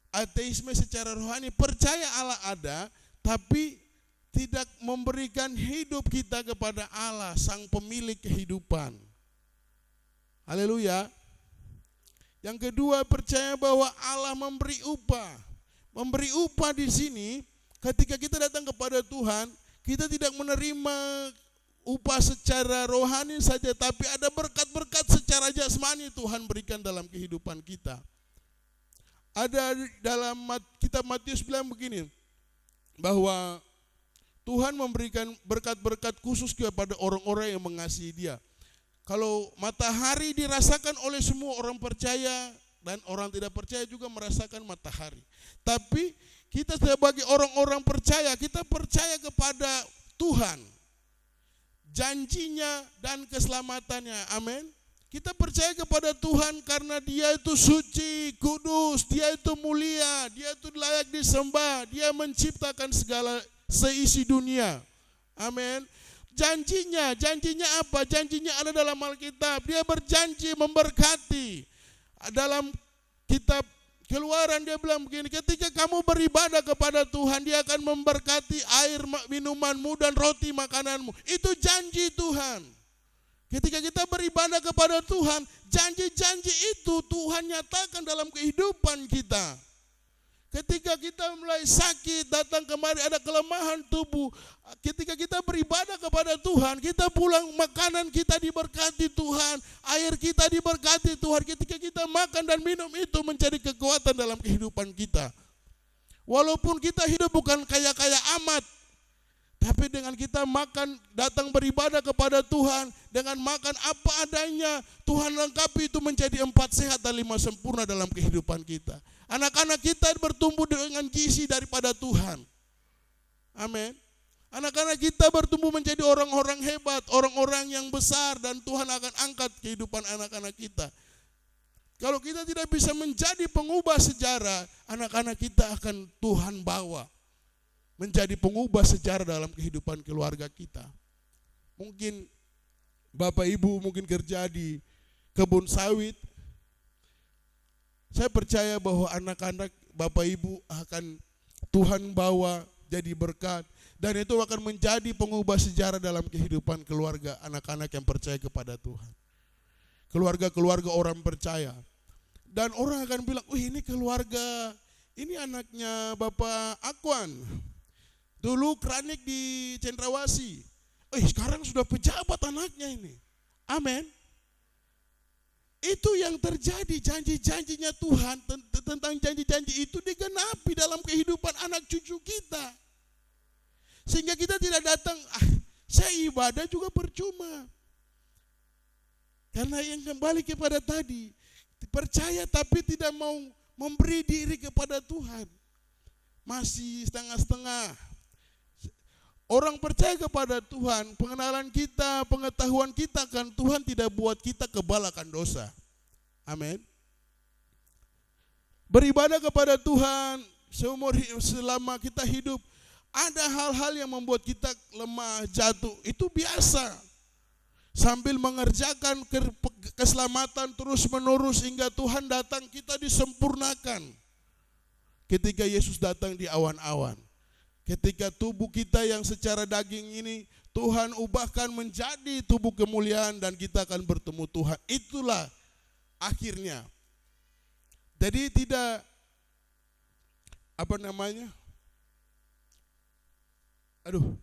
Speaker 3: ateisme secara rohani. Percaya Allah ada, tapi tidak memberikan hidup kita kepada Allah, sang pemilik kehidupan. Haleluya. Yang kedua, percaya bahwa Allah memberi upah. Memberi upah di sini, ketika kita datang kepada Tuhan, kita tidak menerima upah secara rohani saja, tapi ada berkat-berkat secara jasmani Tuhan berikan dalam kehidupan kita. Ada dalam kitab Matius bilang begini, bahwa Tuhan memberikan berkat-berkat khusus kepada orang-orang yang mengasihi Dia. Kalau matahari dirasakan oleh semua orang percaya dan orang tidak percaya juga merasakan matahari. Tapi kita sebagai orang-orang percaya, kita percaya kepada Tuhan, janjinya dan keselamatannya. Amin. Kita percaya kepada Tuhan karena Dia itu suci, kudus, Dia itu mulia, Dia itu layak disembah, Dia menciptakan segala seisi dunia. Amin. Janjinya apa? Janjinya ada dalam Alkitab. Dia berjanji memberkati. Dalam kitab Keluaran dia bilang begini, ketika kamu beribadah kepada Tuhan, Dia akan memberkati air minumanmu dan roti makananmu. Itu janji Tuhan. Ketika kita beribadah kepada Tuhan, janji-janji itu Tuhan nyatakan dalam kehidupan kita. Ketika kita mulai sakit, datang kemari ada kelemahan tubuh, ketika kita beribadah kepada Tuhan, kita pulang makanan kita diberkati Tuhan, air kita diberkati Tuhan. Ketika kita makan dan minum itu menjadi kekuatan dalam kehidupan kita. Walaupun kita hidup bukan kaya-kaya amat, tapi dengan kita makan, datang beribadah kepada Tuhan, dengan makan apa adanya, Tuhan lengkapi itu menjadi 4 sehat dan 5 sempurna dalam kehidupan kita. Anak-anak kita bertumbuh dengan gizi daripada Tuhan. Amin. Anak-anak kita bertumbuh menjadi orang-orang hebat, orang-orang yang besar, dan Tuhan akan angkat kehidupan anak-anak kita. Kalau kita tidak bisa menjadi pengubah sejarah, anak-anak kita akan Tuhan bawa. menjadi pengubah sejarah dalam kehidupan keluarga kita. Mungkin Bapak Ibu mungkin kerja di kebun sawit. Saya percaya bahwa anak-anak Bapak Ibu akan Tuhan bawa jadi berkat. Dan itu akan menjadi pengubah sejarah dalam kehidupan keluarga anak-anak yang percaya kepada Tuhan. Keluarga-keluarga orang percaya. Dan orang akan bilang, ini keluarga, ini anaknya Bapak Akwan. Dulu kranik di Cendrawasih. Sekarang sudah pejabat anaknya ini. Amin. Itu yang terjadi, janji-janjinya Tuhan tentang janji-janji itu digenapi dalam kehidupan anak cucu kita. Sehingga kita tidak datang, saya ibadah juga percuma. Karena yang kembali kepada tadi, percaya tapi tidak mau memberi diri kepada Tuhan. Masih setengah-setengah. Orang percaya kepada Tuhan, pengenalan kita, pengetahuan kita kan Tuhan tidak buat kita kebal akan dosa. Amin. Beribadah kepada Tuhan selama kita hidup, ada hal-hal yang membuat kita lemah, jatuh, itu biasa. Sambil mengerjakan keselamatan terus menerus hingga Tuhan datang, kita disempurnakan. Ketika Yesus datang di awan-awan. Ketika tubuh kita yang secara daging ini Tuhan ubahkan menjadi tubuh kemuliaan dan kita akan bertemu Tuhan. Itulah akhirnya. Jadi tidak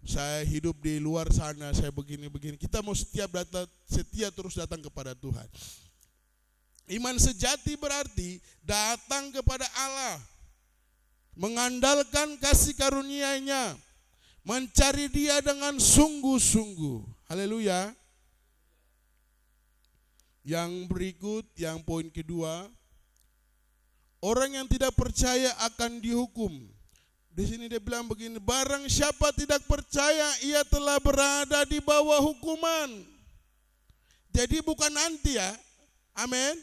Speaker 3: saya hidup di luar sana, saya begini-begini. Kita mau setia terus datang kepada Tuhan. Iman sejati berarti datang kepada Allah, mengandalkan kasih karunia-Nya, mencari Dia dengan sungguh-sungguh. Haleluya. Yang berikut, yang poin kedua, orang yang tidak percaya akan dihukum. Di sini dia bilang begini, barang siapa tidak percaya, ia telah berada di bawah hukuman. Jadi bukan nanti ya, amin.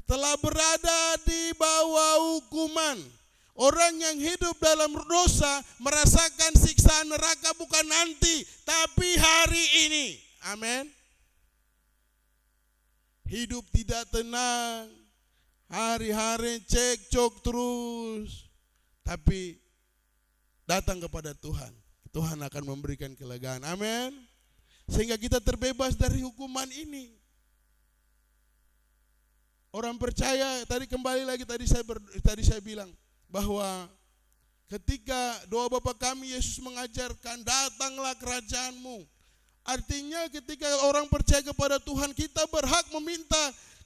Speaker 3: Telah berada di bawah hukuman. Orang yang hidup dalam dosa merasakan siksaan neraka bukan nanti, tapi hari ini. Amin. Hidup tidak tenang, hari-hari cekcok terus. Tapi datang kepada Tuhan, Tuhan akan memberikan kelegaan. Amin. Sehingga kita terbebas dari hukuman ini. Orang percaya, tadi saya bilang bahwa ketika doa Bapa kami Yesus mengajarkan, datanglah kerajaan-Mu. Artinya ketika orang percaya kepada Tuhan, kita berhak meminta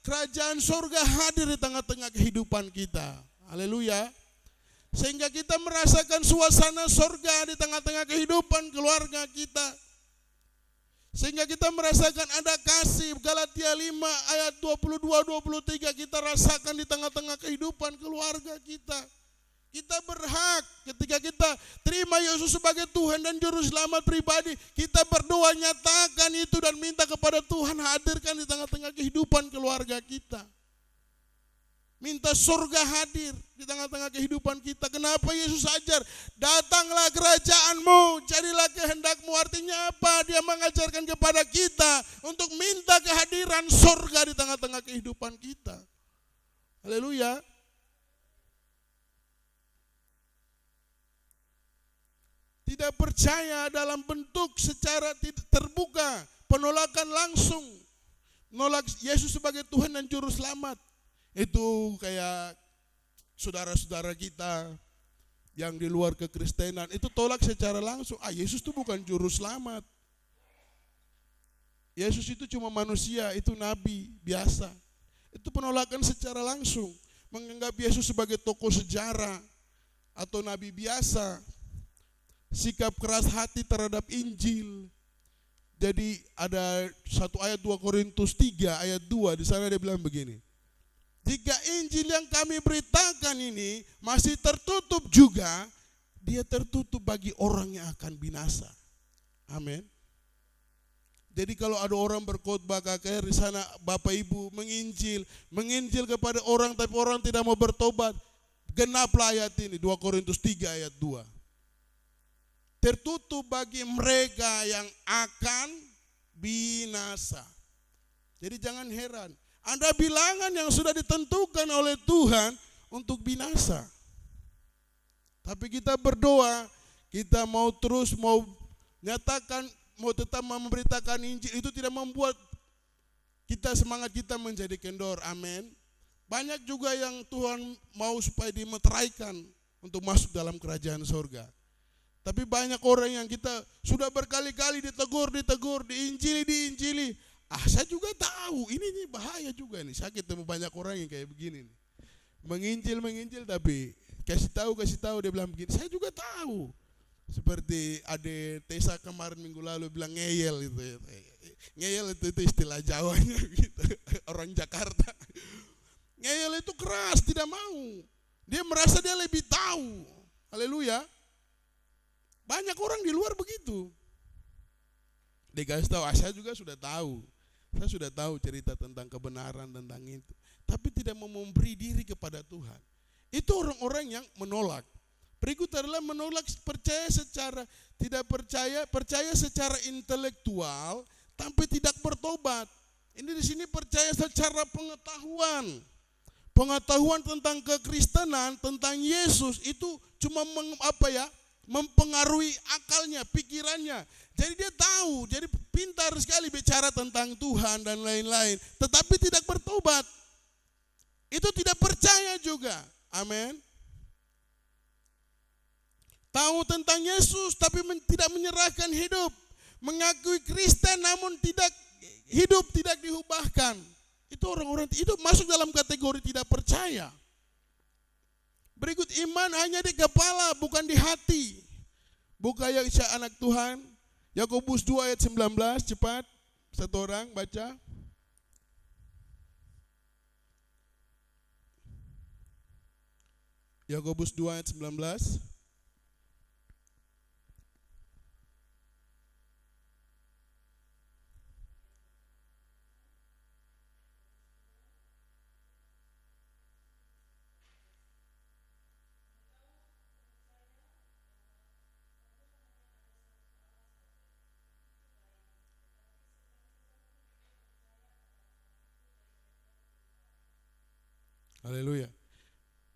Speaker 3: kerajaan surga hadir di tengah-tengah kehidupan kita. Haleluya. Sehingga kita merasakan suasana surga di tengah-tengah kehidupan keluarga kita. Sehingga kita merasakan ada kasih. Galatia 5 ayat 22-23 kita rasakan di tengah-tengah kehidupan keluarga kita. Kita berhak ketika kita terima Yesus sebagai Tuhan dan Juru Selamat pribadi, kita berdoa nyatakan itu dan minta kepada Tuhan hadirkan di tengah-tengah kehidupan keluarga kita. Minta surga hadir di tengah-tengah kehidupan kita. Kenapa Yesus ajar? Datanglah kerajaan-Mu, jadilah kehendak-Mu. Artinya apa? Dia mengajarkan kepada kita untuk minta kehadiran surga di tengah-tengah kehidupan kita. Haleluya. Tidak percaya dalam bentuk secara terbuka, penolakan langsung. Menolak Yesus sebagai Tuhan dan Juru Selamat. Itu kayak saudara-saudara kita yang di luar kekristenan, itu tolak secara langsung. Yesus itu bukan Juru Selamat. Yesus itu cuma manusia, itu nabi biasa. Itu penolakan secara langsung. Menganggap Yesus sebagai tokoh sejarah atau nabi biasa. Sikap keras hati terhadap Injil. Jadi ada satu ayat 2 Korintus 3 ayat 2, di sana dia bilang begini. Jika Injil yang kami beritakan ini masih tertutup juga, dia tertutup bagi orang yang akan binasa. Amin. Jadi kalau ada orang berkhotbah KKR di sana, Bapak Ibu menginjil kepada orang tapi orang tidak mau bertobat, genaplah ayat ini 2 Korintus 3 ayat 2. tertutup bagi mereka yang akan binasa. Jadi jangan heran, ada bilangan yang sudah ditentukan oleh Tuhan untuk binasa. Tapi kita berdoa, kita mau terus mau nyatakan, mau tetap memberitakan Injil, itu tidak membuat semangat kita menjadi kendor. Amin. Banyak juga yang Tuhan mau supaya dimeteraikan untuk masuk dalam kerajaan surga. Tapi banyak orang yang kita sudah berkali-kali ditegur, diinjili. Saya juga tahu, ini bahaya juga nih. Saya ketemu banyak orang yang kayak begini nih. Menginjil tapi kasih tahu dia bilang begini. Saya juga tahu. Seperti Ade Tesa kemarin minggu lalu bilang ngeyel gitu. Ngeyel itu istilah Jawanya gitu. Orang Jakarta. Ngeyel itu keras, tidak mau. Dia merasa dia lebih tahu. Haleluya. Banyak orang di luar begitu. Dikasih tahu, saya juga sudah tahu. Saya sudah tahu cerita tentang kebenaran tentang itu. Tapi tidak mau memberi diri kepada Tuhan. Itu orang-orang yang menolak. Berikut adalah menolak percaya secara intelektual, tapi tidak bertobat. Ini di sini percaya secara pengetahuan. Pengetahuan tentang kekristenan, tentang Yesus itu cuma mempengaruhi akalnya, pikirannya. Jadi dia tahu, jadi pintar sekali bicara tentang Tuhan dan lain-lain, tetapi tidak bertobat. Itu tidak percaya juga. Amin. Tahu tentang Yesus tapi tidak menyerahkan hidup. Mengakui Kristen namun tidak diubahkan. Itu orang-orang itu masuk dalam kategori tidak percaya. Berikut, iman hanya di kepala bukan di hati. Buka ya anak Tuhan, Yakobus 2 ayat 19, cepat. Satu orang baca. Yakobus 2 ayat 19. Haleluya.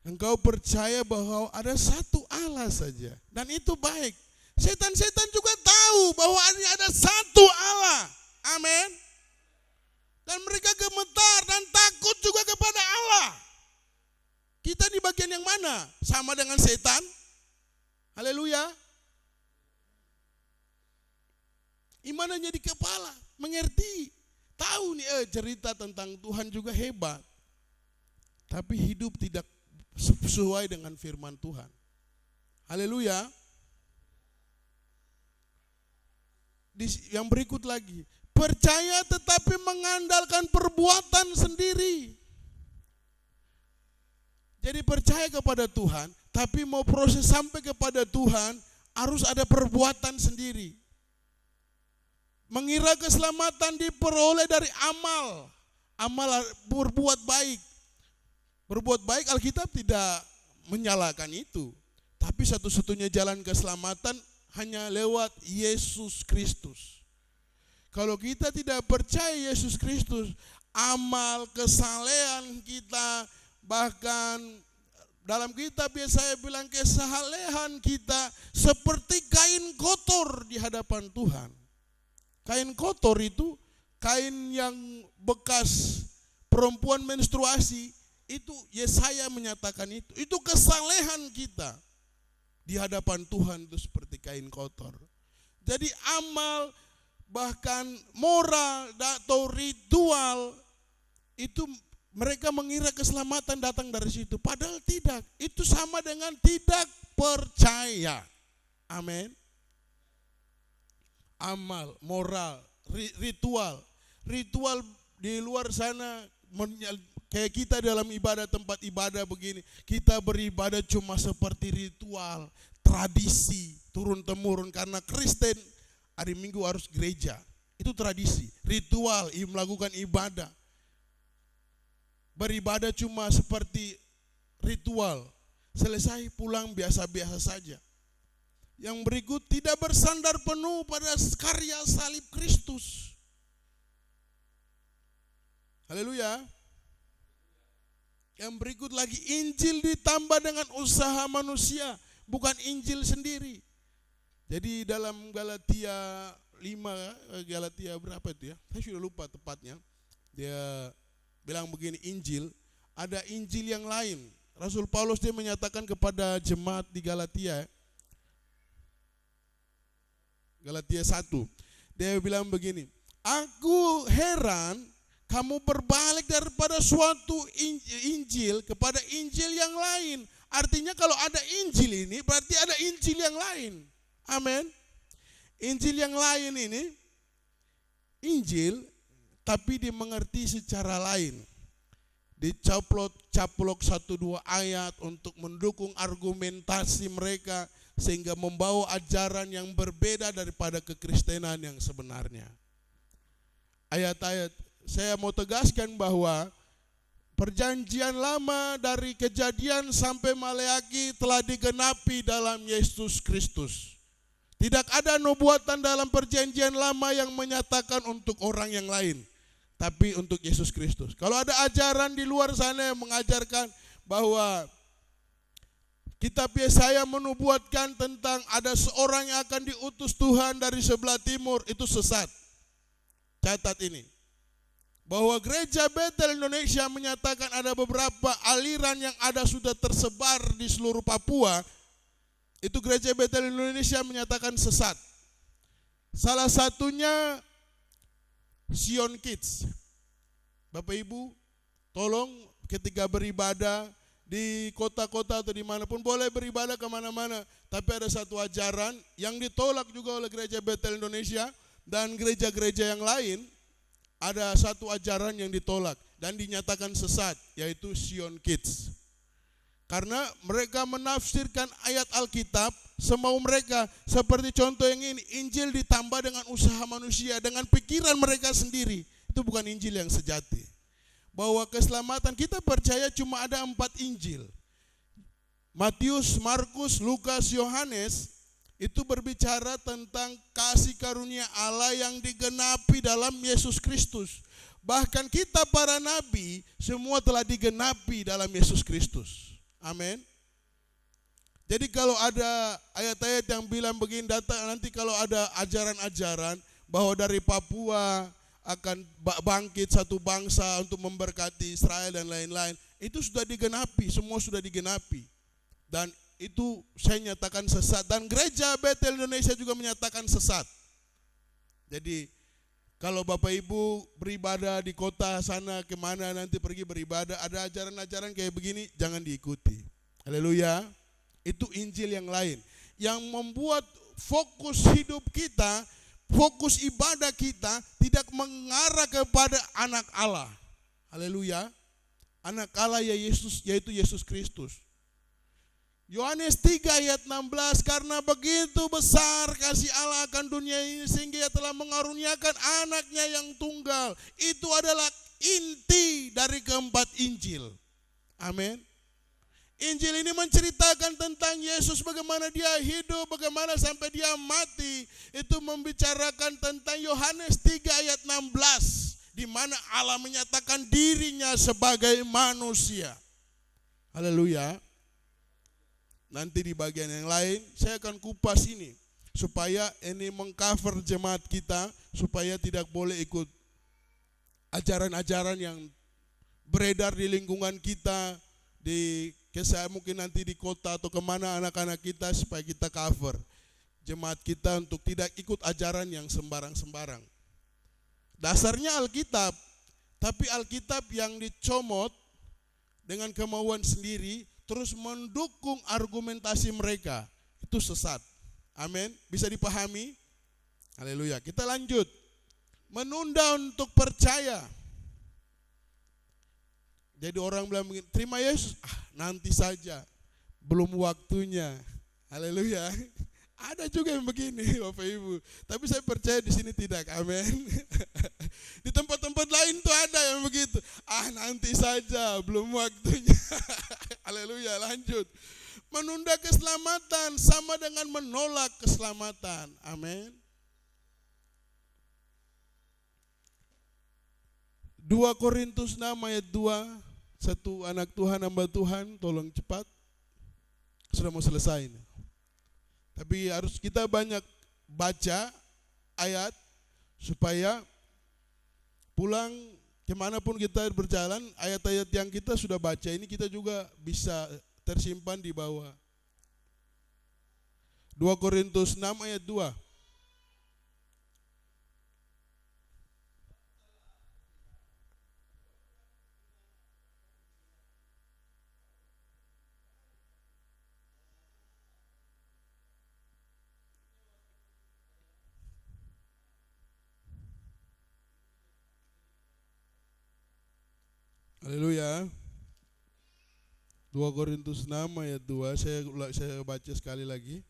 Speaker 3: Engkau percaya bahwa ada satu Allah saja, dan itu baik. Setan-setan juga tahu bahwa ada satu Allah. Amin. Dan mereka gemetar dan takut juga kepada Allah. Kita di bagian yang mana? Sama dengan setan? Haleluya. Iman hanya di kepala, mengerti. Tahu nih cerita tentang Tuhan juga hebat. Tapi hidup tidak sesuai dengan firman Tuhan. Haleluya. Yang berikut lagi, percaya tetapi mengandalkan perbuatan sendiri. Jadi percaya kepada Tuhan, tapi mau proses sampai kepada Tuhan harus ada perbuatan sendiri. Mengira keselamatan diperoleh dari amal berbuat baik. Berbuat baik Alkitab tidak menyalahkan itu. Tapi satu-satunya jalan keselamatan hanya lewat Yesus Kristus. Kalau kita tidak percaya Yesus Kristus, amal, kesalehan kita, bahkan dalam kitab Yesaya bilang kesalehan kita seperti kain kotor di hadapan Tuhan. Kain kotor itu kain yang bekas perempuan menstruasi. Itu Yesaya menyatakan itu. Itu kesalehan kita di hadapan Tuhan itu seperti kain kotor. Jadi amal, bahkan moral atau ritual itu mereka mengira keselamatan datang dari situ. Padahal tidak. Itu sama dengan tidak percaya. Amin. Amal, moral, ritual. Ritual di luar sana kayak kita dalam ibadah, tempat ibadah begini, kita beribadah cuma seperti ritual, tradisi, turun-temurun. Karena Kristen hari Minggu harus gereja, itu tradisi, ritual, melakukan ibadah. Beribadah cuma seperti ritual, selesai pulang biasa-biasa saja. Yang berikut, tidak bersandar penuh pada karya salib Kristus. Haleluya. Yang berikut lagi, Injil ditambah dengan usaha manusia, bukan Injil sendiri. Jadi dalam Galatia 5, Galatia berapa itu ya? Saya sudah lupa tepatnya. Dia bilang begini, Injil, ada Injil yang lain. Rasul Paulus dia menyatakan kepada jemaat di Galatia 1. Dia bilang begini, aku heran kamu berbalik daripada suatu Injil kepada Injil yang lain. Artinya kalau ada Injil ini berarti ada Injil yang lain. Amin. Injil yang lain ini Injil tapi dimengerti secara lain. Dicaplok 1-2 ayat untuk mendukung argumentasi mereka sehingga membawa ajaran yang berbeda daripada kekristenan yang sebenarnya. Ayat-ayat, saya mau tegaskan bahwa perjanjian lama dari Kejadian sampai Maleaki telah digenapi dalam Yesus Kristus. Tidak ada nubuatan dalam perjanjian lama yang menyatakan untuk orang yang lain, tapi untuk Yesus Kristus. Kalau ada ajaran di luar sana yang mengajarkan bahwa kitab Yesaya menubuatkan tentang ada seorang yang akan diutus Tuhan dari sebelah timur, itu sesat. Catat ini. Bahwa Gereja Betel Indonesia menyatakan ada beberapa aliran yang ada sudah tersebar di seluruh Papua. Itu Gereja Betel Indonesia menyatakan sesat. Salah satunya Sion Kids. Bapak Ibu, tolong ketika beribadah di kota-kota atau dimanapun boleh beribadah kemana-mana. Tapi ada satu ajaran yang ditolak juga oleh Gereja Betel Indonesia dan gereja-gereja yang lain. Ada satu ajaran yang ditolak dan dinyatakan sesat, yaitu Sion Kids. Karena mereka menafsirkan ayat Alkitab semau mereka. Seperti contoh yang ini, Injil ditambah dengan usaha manusia, dengan pikiran mereka sendiri. Itu bukan Injil yang sejati. Bahwa keselamatan kita percaya cuma ada 4 Injil. Matius, Markus, Lukas, Yohanes. Itu berbicara tentang kasih karunia Allah yang digenapi dalam Yesus Kristus. Bahkan kita para nabi semua telah digenapi dalam Yesus Kristus. Amin. Jadi kalau ada ayat-ayat yang bilang begini, nanti kalau ada ajaran-ajaran bahwa dari Papua akan bangkit satu bangsa untuk memberkati Israel dan lain-lain, itu sudah digenapi, semua sudah digenapi. Dan itu saya nyatakan sesat, dan Gereja Betel Indonesia juga menyatakan sesat. Jadi kalau Bapak Ibu beribadah di kota sana kemana nanti pergi beribadah, ada ajaran-ajaran kayak begini, jangan diikuti. Haleluya. Itu Injil yang lain yang membuat fokus hidup kita, fokus ibadah kita tidak mengarah kepada anak Allah. Haleluya. Anak Allah ya Yesus, yaitu Yesus Kristus. Yohanes 3 ayat 16, karena begitu besar kasih Allah akan dunia ini sehingga Ia telah mengaruniakan anaknya yang tunggal. Itu adalah inti dari keempat Injil. Amin. Injil ini menceritakan tentang Yesus, bagaimana Dia hidup, bagaimana sampai Dia mati. Itu membicarakan tentang Yohanes 3 ayat 16, di mana Allah menyatakan dirinya sebagai manusia. Haleluya. Nanti di bagian yang lain saya akan kupas ini supaya ini mengcover jemaat kita, supaya tidak boleh ikut ajaran-ajaran yang beredar di lingkungan kita, di mungkin nanti di kota atau kemana anak-anak kita, supaya kita cover jemaat kita untuk tidak ikut ajaran yang sembarang-sembarang. Dasarnya Alkitab, tapi Alkitab yang dicomot dengan kemauan sendiri terus mendukung argumentasi mereka, itu sesat. Amin. Bisa dipahami? Haleluya. Kita lanjut. Menunda untuk percaya. Jadi orang bilang begini, terima Yesus, nanti saja, belum waktunya. Haleluya. Ada juga yang begini Bapak Ibu. Tapi saya percaya di sini tidak. Amin. Di tempat-tempat lain tuh ada yang begitu. Nanti saja, belum waktunya. Haleluya, lanjut. Menunda keselamatan sama dengan menolak keselamatan. Amin. 2 Korintus 6 ayat 2. Satu anak Tuhan, hamba Tuhan, tolong cepat. Sudah mau selesai ini. Tapi harus kita banyak baca ayat supaya pulang kemanapun kita berjalan, ayat-ayat yang kita sudah baca ini kita juga bisa tersimpan di bawah. 2 Korintus 6 ayat 2. Haleluya. 2 Korintus 6 ayat 2, saya baca sekali lagi.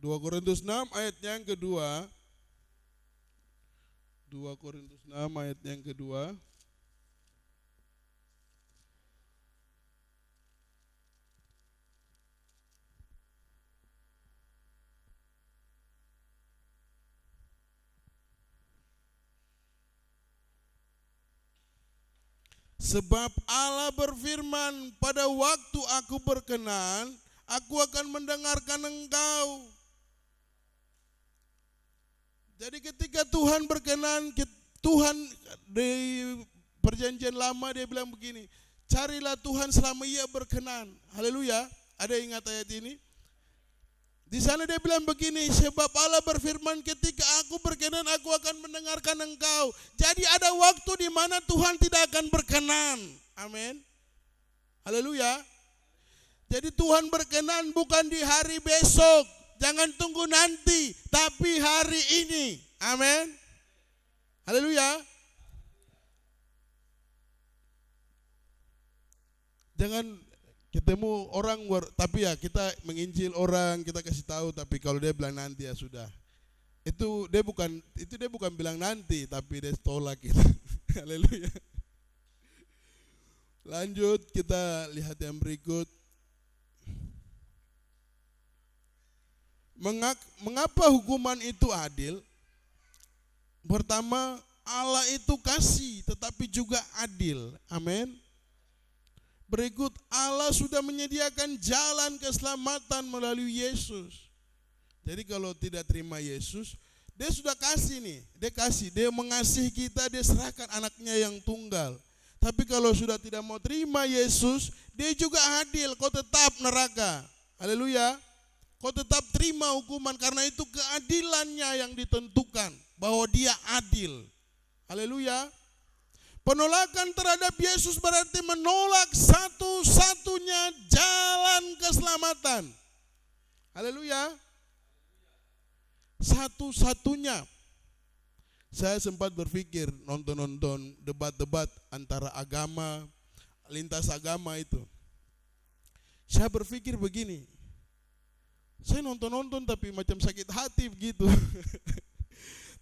Speaker 3: 2 Korintus 6 ayat yang kedua. 2 Korintus 6 ayat yang kedua. Sebab Allah berfirman, pada waktu aku berkenan, aku akan mendengarkan engkau. Jadi ketika Tuhan berkenan, Tuhan di perjanjian lama dia bilang begini, carilah Tuhan selama ia berkenan. Haleluya. Ada yang ingat ayat ini? Di sana dia bilang begini, sebab Allah berfirman, ketika aku berkenan aku akan mendengarkan engkau. Jadi ada waktu di mana Tuhan tidak akan berkenan. Amin. Haleluya. Jadi Tuhan berkenan bukan di hari besok. Jangan tunggu nanti, tapi hari ini. Amin. Haleluya. Jangan ketemu orang, tapi ya kita menginjil orang, kita kasih tahu, tapi kalau dia bilang nanti ya sudah. Itu dia bukan bilang nanti, tapi dia tolak kita. Haleluya. Lanjut kita lihat yang berikut. Mengapa hukuman itu adil? Pertama, Allah itu kasih tetapi juga adil. Amin. Berikut, Allah sudah menyediakan jalan keselamatan melalui Yesus. Jadi kalau tidak terima Yesus, dia sudah kasih nih, dia mengasihi kita, dia serahkan anaknya yang tunggal. Tapi kalau sudah tidak mau terima Yesus, dia juga adil, kau tetap neraka. Haleluya. Kau tetap terima hukuman karena itu keadilannya yang ditentukan, bahwa dia adil. Haleluya. Penolakan terhadap Yesus berarti menolak satu-satunya jalan keselamatan. Haleluya. Satu-satunya. Saya sempat berpikir nonton debat-debat antara agama, lintas agama itu. Saya berpikir begini, saya nonton tapi macam sakit hati begitu.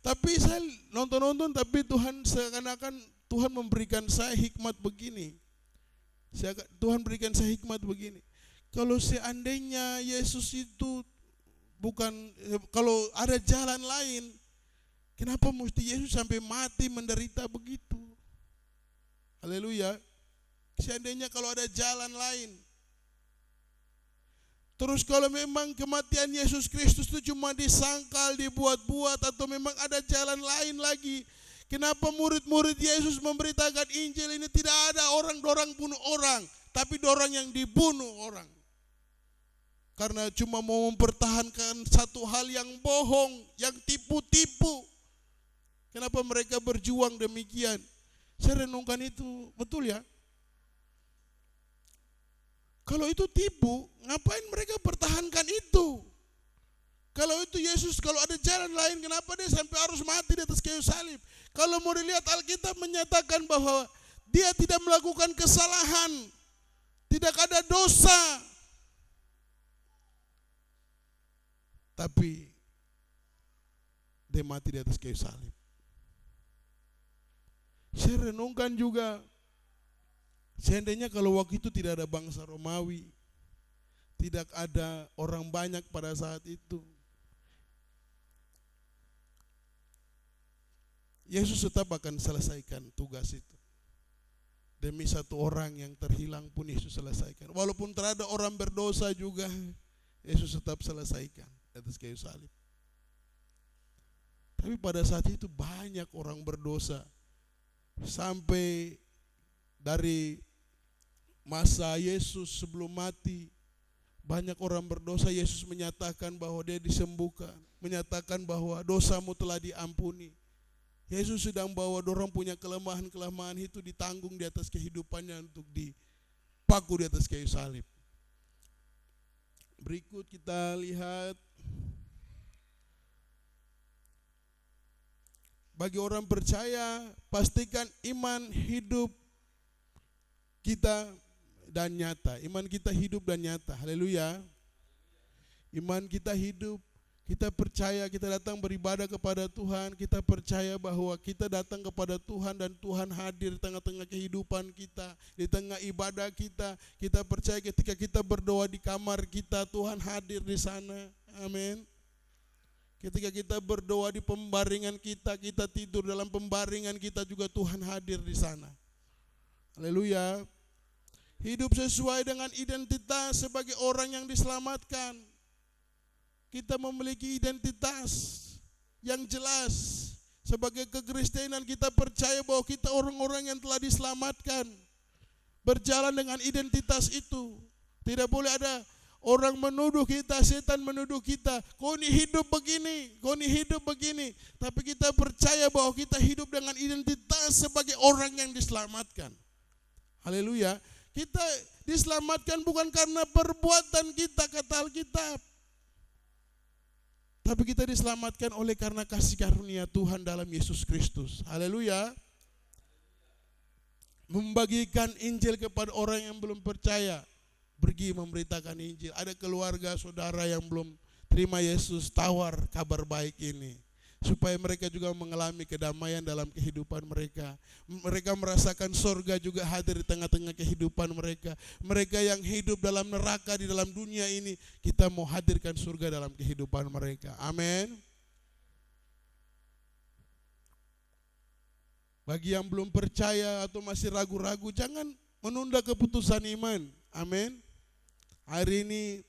Speaker 3: Tapi saya nonton tapi Tuhan seakan-akan Tuhan memberikan saya hikmat begini. Tuhan berikan saya hikmat begini. Kalau seandainya Yesus itu kalau ada jalan lain, kenapa mesti Yesus sampai mati menderita begitu? Haleluya. Seandainya kalau ada jalan lain. Terus kalau memang kematian Yesus Kristus itu cuma disangkal, dibuat-buat, atau memang ada jalan lain lagi, kenapa murid-murid Yesus memberitakan Injil ini tidak ada orang-dorang bunuh orang, tapi dorang yang dibunuh orang? Karena cuma mau mempertahankan satu hal yang bohong, yang tipu-tipu. Kenapa mereka berjuang demikian? Saya renungkan itu, betul ya? Kalau itu tipu, ngapain mereka pertahankan itu? Kalau itu Yesus, kalau ada jalan lain, kenapa dia sampai harus mati di atas kayu salib? Kalau mau dilihat, Alkitab menyatakan bahwa dia tidak melakukan kesalahan, tidak ada dosa. Tapi dia mati di atas kayu salib. Saya renungkan juga, seandainya kalau waktu itu tidak ada bangsa Romawi, tidak ada orang banyak pada saat itu. Yesus tetap akan selesaikan tugas itu. Demi satu orang yang terhilang pun Yesus selesaikan. Walaupun terhadap orang berdosa juga, Yesus tetap selesaikan di atas kayu salib. Tapi pada saat itu banyak orang berdosa. Sampai dari masa Yesus sebelum mati, banyak orang berdosa. Yesus menyatakan bahwa dia disembuhkan, menyatakan bahwa dosamu telah diampuni. Yesus sedang bawa dorong punya kelemahan-kelemahan itu ditanggung di atas kehidupannya untuk dipaku di atas kayu salib. Berikut kita lihat, bagi orang percaya, pastikan iman hidup kita dan nyata. Iman kita hidup dan nyata. Haleluya. Iman kita hidup. Kita percaya, kita datang beribadah kepada Tuhan, kita percaya bahwa kita datang kepada Tuhan dan Tuhan hadir di tengah-tengah kehidupan kita, di tengah ibadah kita. Kita percaya ketika kita berdoa di kamar kita, Tuhan hadir di sana. Amin. Ketika kita berdoa di pembaringan kita, kita tidur dalam pembaringan kita juga Tuhan hadir di sana. Haleluya. Hidup sesuai dengan identitas sebagai orang yang diselamatkan. Kita memiliki identitas yang jelas. Sebagai kekristenan kita percaya bahwa kita orang-orang yang telah diselamatkan. Berjalan dengan identitas itu. Tidak boleh ada orang menuduh kita, setan menuduh kita, kau ini hidup begini, kau ini hidup begini. Tapi kita percaya bahwa kita hidup dengan identitas sebagai orang yang diselamatkan. Haleluya. Kita diselamatkan bukan karena perbuatan kita, kata Alkitab. Tapi kita diselamatkan oleh karena kasih karunia Tuhan dalam Yesus Kristus. Haleluya. Membagikan Injil kepada orang yang belum percaya. Pergi memberitakan Injil. Ada keluarga, saudara yang belum terima Yesus, tawar kabar baik ini. Supaya mereka juga mengalami kedamaian dalam kehidupan mereka. Mereka merasakan sorga juga hadir di tengah-tengah kehidupan mereka. Mereka yang hidup dalam neraka di dalam dunia ini, kita mau hadirkan surga dalam kehidupan mereka. Amin. Bagi yang belum percaya atau masih ragu-ragu, jangan menunda keputusan iman. Amin. Hari ini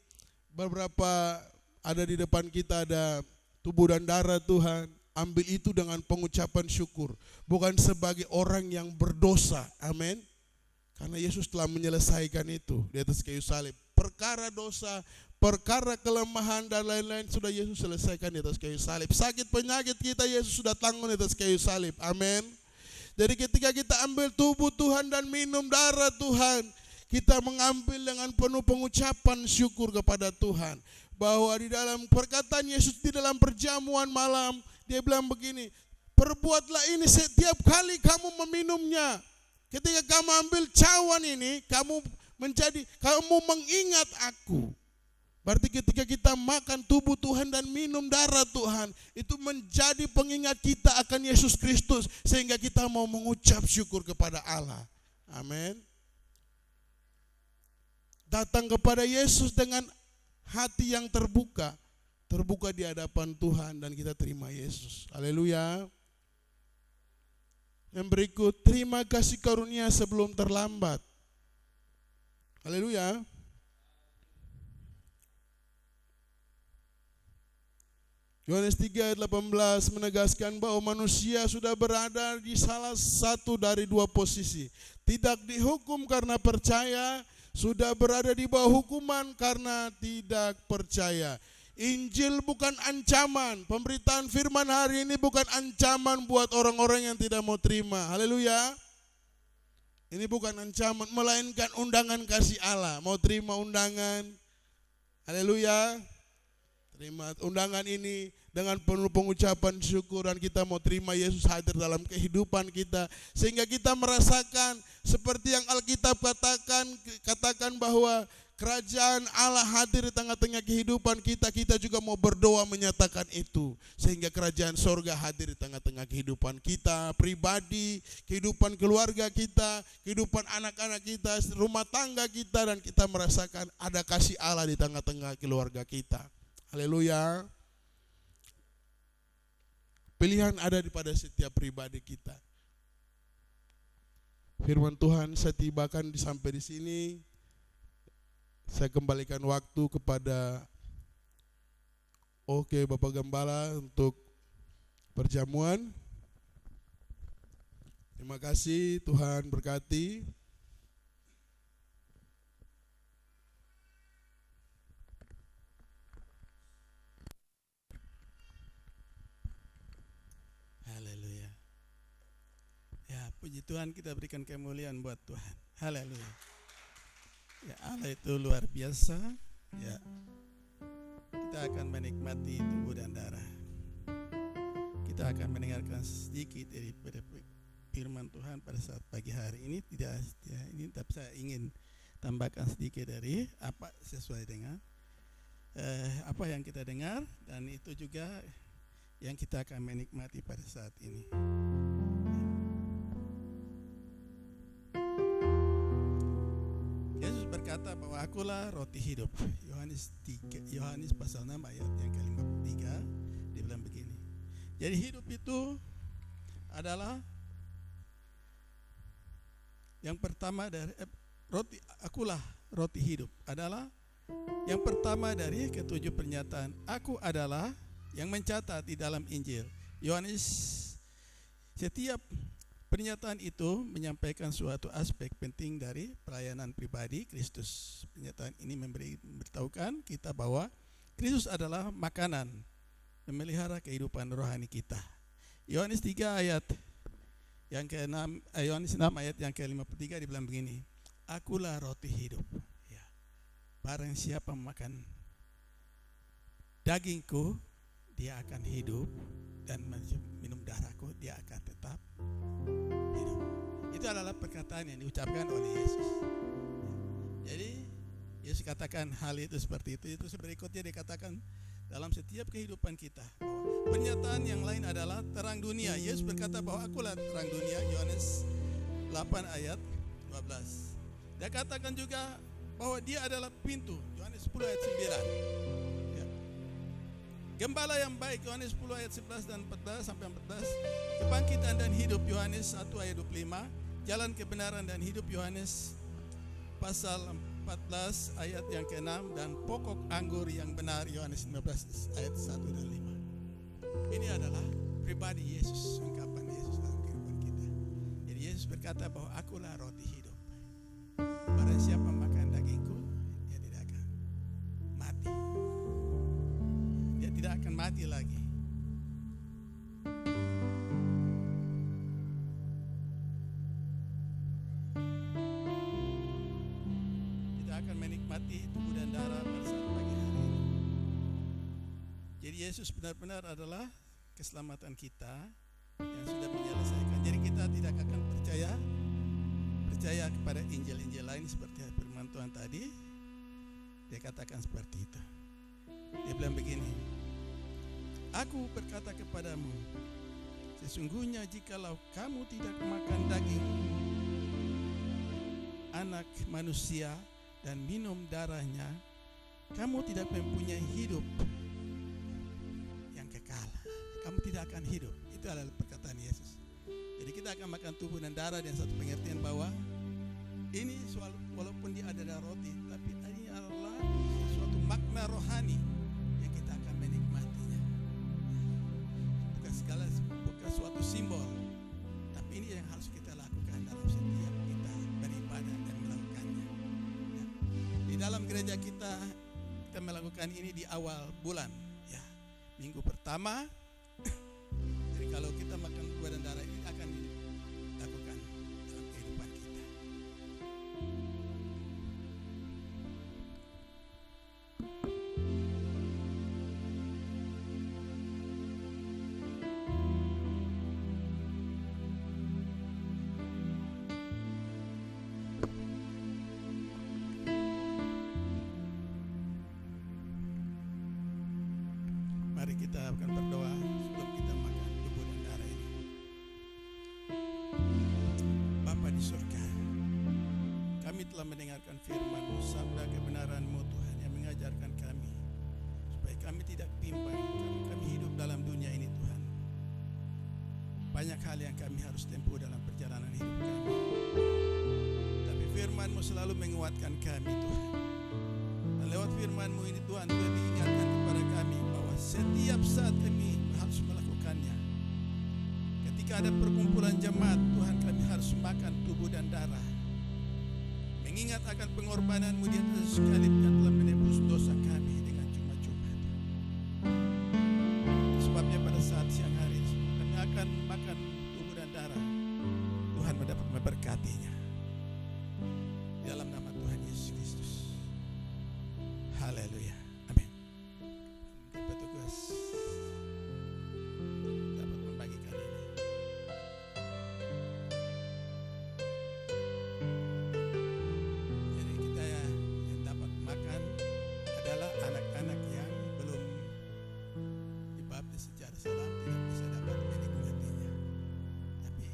Speaker 3: beberapa ada di depan kita ada tubuh dan darah Tuhan. Ambil itu dengan pengucapan syukur. Bukan sebagai orang yang berdosa. Amin. Karena Yesus telah menyelesaikan itu di atas kayu salib. Perkara dosa, perkara kelemahan dan lain-lain sudah Yesus selesaikan di atas kayu salib. Sakit penyakit kita Yesus sudah tanggung di atas kayu salib. Amin. Jadi ketika kita ambil tubuh Tuhan dan minum darah Tuhan, kita mengambil dengan penuh pengucapan syukur kepada Tuhan. Bahwa di dalam perkataan Yesus di dalam perjamuan malam, dia bilang begini, perbuatlah ini setiap kali kamu meminumnya. Ketika kamu ambil cawan ini, kamu mengingat aku. Berarti ketika kita makan tubuh Tuhan dan minum darah Tuhan, itu menjadi pengingat kita akan Yesus Kristus. Sehingga kita mau mengucap syukur kepada Allah. Amin. Datang kepada Yesus dengan hati yang terbuka di hadapan Tuhan dan kita terima Yesus. Haleluya. Yang berikut, terima kasih karunia sebelum terlambat. Haleluya. Yohanes 3 ayat 18 menegaskan bahwa manusia sudah berada di salah satu dari dua posisi. Tidak dihukum karena percaya, sudah berada di bawah hukuman karena tidak percaya. Injil bukan ancaman. Pemberitaan firman hari ini bukan ancaman buat orang-orang yang tidak mau terima. Haleluya. Ini bukan ancaman, melainkan undangan kasih Allah. Mau terima undangan. Haleluya. Terima undangan ini dengan penuh pengucapan syukur dan kita mau terima Yesus hadir dalam kehidupan kita. Sehingga kita merasakan seperti yang Alkitab katakan bahwa kerajaan Allah hadir di tengah-tengah kehidupan kita, kita juga mau berdoa menyatakan itu. Sehingga kerajaan sorga hadir di tengah-tengah kehidupan kita, pribadi, kehidupan keluarga kita, kehidupan anak-anak kita, rumah tangga kita, dan kita merasakan ada kasih Allah di tengah-tengah keluarga kita. Haleluya. Pilihan ada pada setiap pribadi kita. Firman Tuhan saya tibakan sampai di sini. Saya kembalikan waktu kepada Bapak Gembala untuk perjamuan. Terima kasih, Tuhan berkati.
Speaker 4: Haleluya. Ya, puji Tuhan, kita berikan kemuliaan buat Tuhan. Haleluya. Ya, Allah itu luar biasa. Ya, kita akan menikmati tubuh dan darah. Kita akan mendengarkan sedikit dari firman Tuhan pada saat pagi hari ini. Tapi saya ingin tambahkan sedikit dari apa sesuai dengan apa yang kita dengar, dan itu juga yang kita akan menikmati pada saat ini. Yesus berkata bahwa akulah roti hidup. Yohanes pasal 6 ayat yang ke-53, dia bilang begini. Jadi hidup itu adalah yang pertama dari akulah roti hidup adalah yang pertama dari ketujuh pernyataan. Aku adalah yang mencatat di dalam Injil. Yohanes, setiap pernyataan itu menyampaikan suatu aspek penting dari pelayanan pribadi Kristus. Pernyataan ini memberitahukan kita bahwa Kristus adalah makanan memelihara kehidupan rohani kita. Yohanes 3 ayat yang ke-6, Yohanes 6 ayat yang ke-53 dibilang begini. Akulah roti hidup. Ya. Barang siapa makan dagingku, dia akan hidup, dan minum darahku, dia akan tetap hidup. Itu adalah perkataan yang diucapkan oleh Yesus. Jadi Yesus katakan hal itu seperti itu. Itu berikutnya dikatakan dalam setiap kehidupan kita. Pernyataan yang lain adalah terang dunia. Yesus berkata bahwa akulah terang dunia. Yohanes 8 ayat 12. Dia katakan juga bahwa dia adalah pintu. Yohanes 10 ayat 9. Gembala yang baik, Yohanes 10 ayat 11 dan 14 sampai 14. Kebangkitan dan hidup, Yohanes 1 ayat 25. Jalan kebenaran dan hidup, Yohanes pasal 14 ayat yang ke-6. Dan pokok anggur yang benar, Yohanes 15 ayat 1 dan 5. Ini adalah pribadi Yesus, ungkapan Yesus dalam kehidupan kita. Jadi Yesus berkata bahwa akulah roti hidup. Barang siapa makan dagingku, dia tidak akan mati. Tidak akan mati lagi. Kita akan menikmati tubuh dan darah pada saat pagi hari ini. Jadi Yesus benar-benar adalah keselamatan kita yang sudah menyelesaikan. Jadi kita tidak akan percaya kepada Injil-Injil lain seperti firman Tuhan tadi. Dia katakan seperti itu. Dia bilang begini. Aku berkata kepadamu, sesungguhnya jikalau kamu tidak makan daging anak manusia dan minum darahnya, kamu tidak mempunyai hidup yang kekal. Kamu tidak akan hidup. Itu adalah perkataan Yesus. Jadi kita akan makan tubuh dan darah, dan satu pengertian bahwa ini walaupun dia adalah roti, tapi ini adalah suatu makna rohani yang kita akan menikmatinya. Bukan suatu simbol, tapi ini yang harus kita lakukan dalam setiap kita beribadah dan melakukannya. Ya. Di dalam gereja kita melakukan ini di awal bulan, ya, minggu pertama. Jadi kalau kita makan buah dan darah ini akan dilakukan dalam kehidupan kita. Mari kita akan berdoa sebelum kita makan tubuh dan darah ini. Bapa di surga, kami telah mendengarkan firman-Mu, sabda kebenaran-Mu Tuhan, yang mengajarkan kami supaya kami tidak bimbang karena kami hidup dalam dunia ini Tuhan. Banyak hal yang kami harus tempuh dalam perjalanan hidup kami, tapi firman-Mu selalu menguatkan kami Tuhan. Dan lewat firman-Mu ini Tuhan, Tuhan diingatkan kepada kami bahwa setiap saat kami harus melakukannya. Ketika ada perkumpulan jemaat Tuhan, kami harus makan tubuh dan darah, mengingat akan pengorbanan-Mu di atas salib yang telah menebus dosa kami dengan cuma-cuma. Sebabnya pada saat siang hari kami akan makan tubuh dan darah, Tuhan mendapat memberkatinya. Dalam nama Tuhan Yesus Kristus. Haleluya. Amin. Petugas dapat membagikan ini. Jadi kita yang dapat makan adalah anak-anak yang belum dibaptis secara salam, tidak bisa dapat menikmatinya. Tapi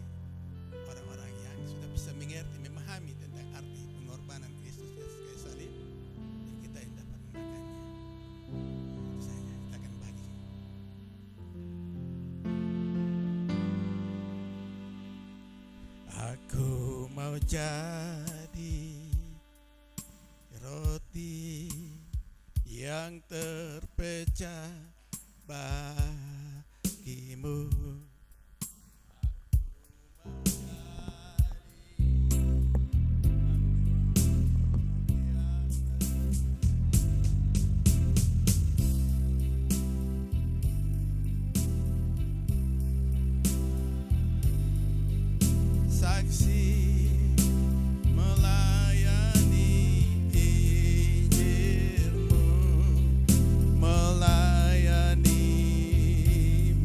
Speaker 4: orang-orang yang sudah bisa mengerti, memahami tentang arti pengorbanan Kristus di atas kayu salib, dan kita yang dapat memakannya. Itu saja, kita akan bagi. Aku mau jadi roti yang terpecah bagimu. Saksi melayani Injil-Mu, melayani,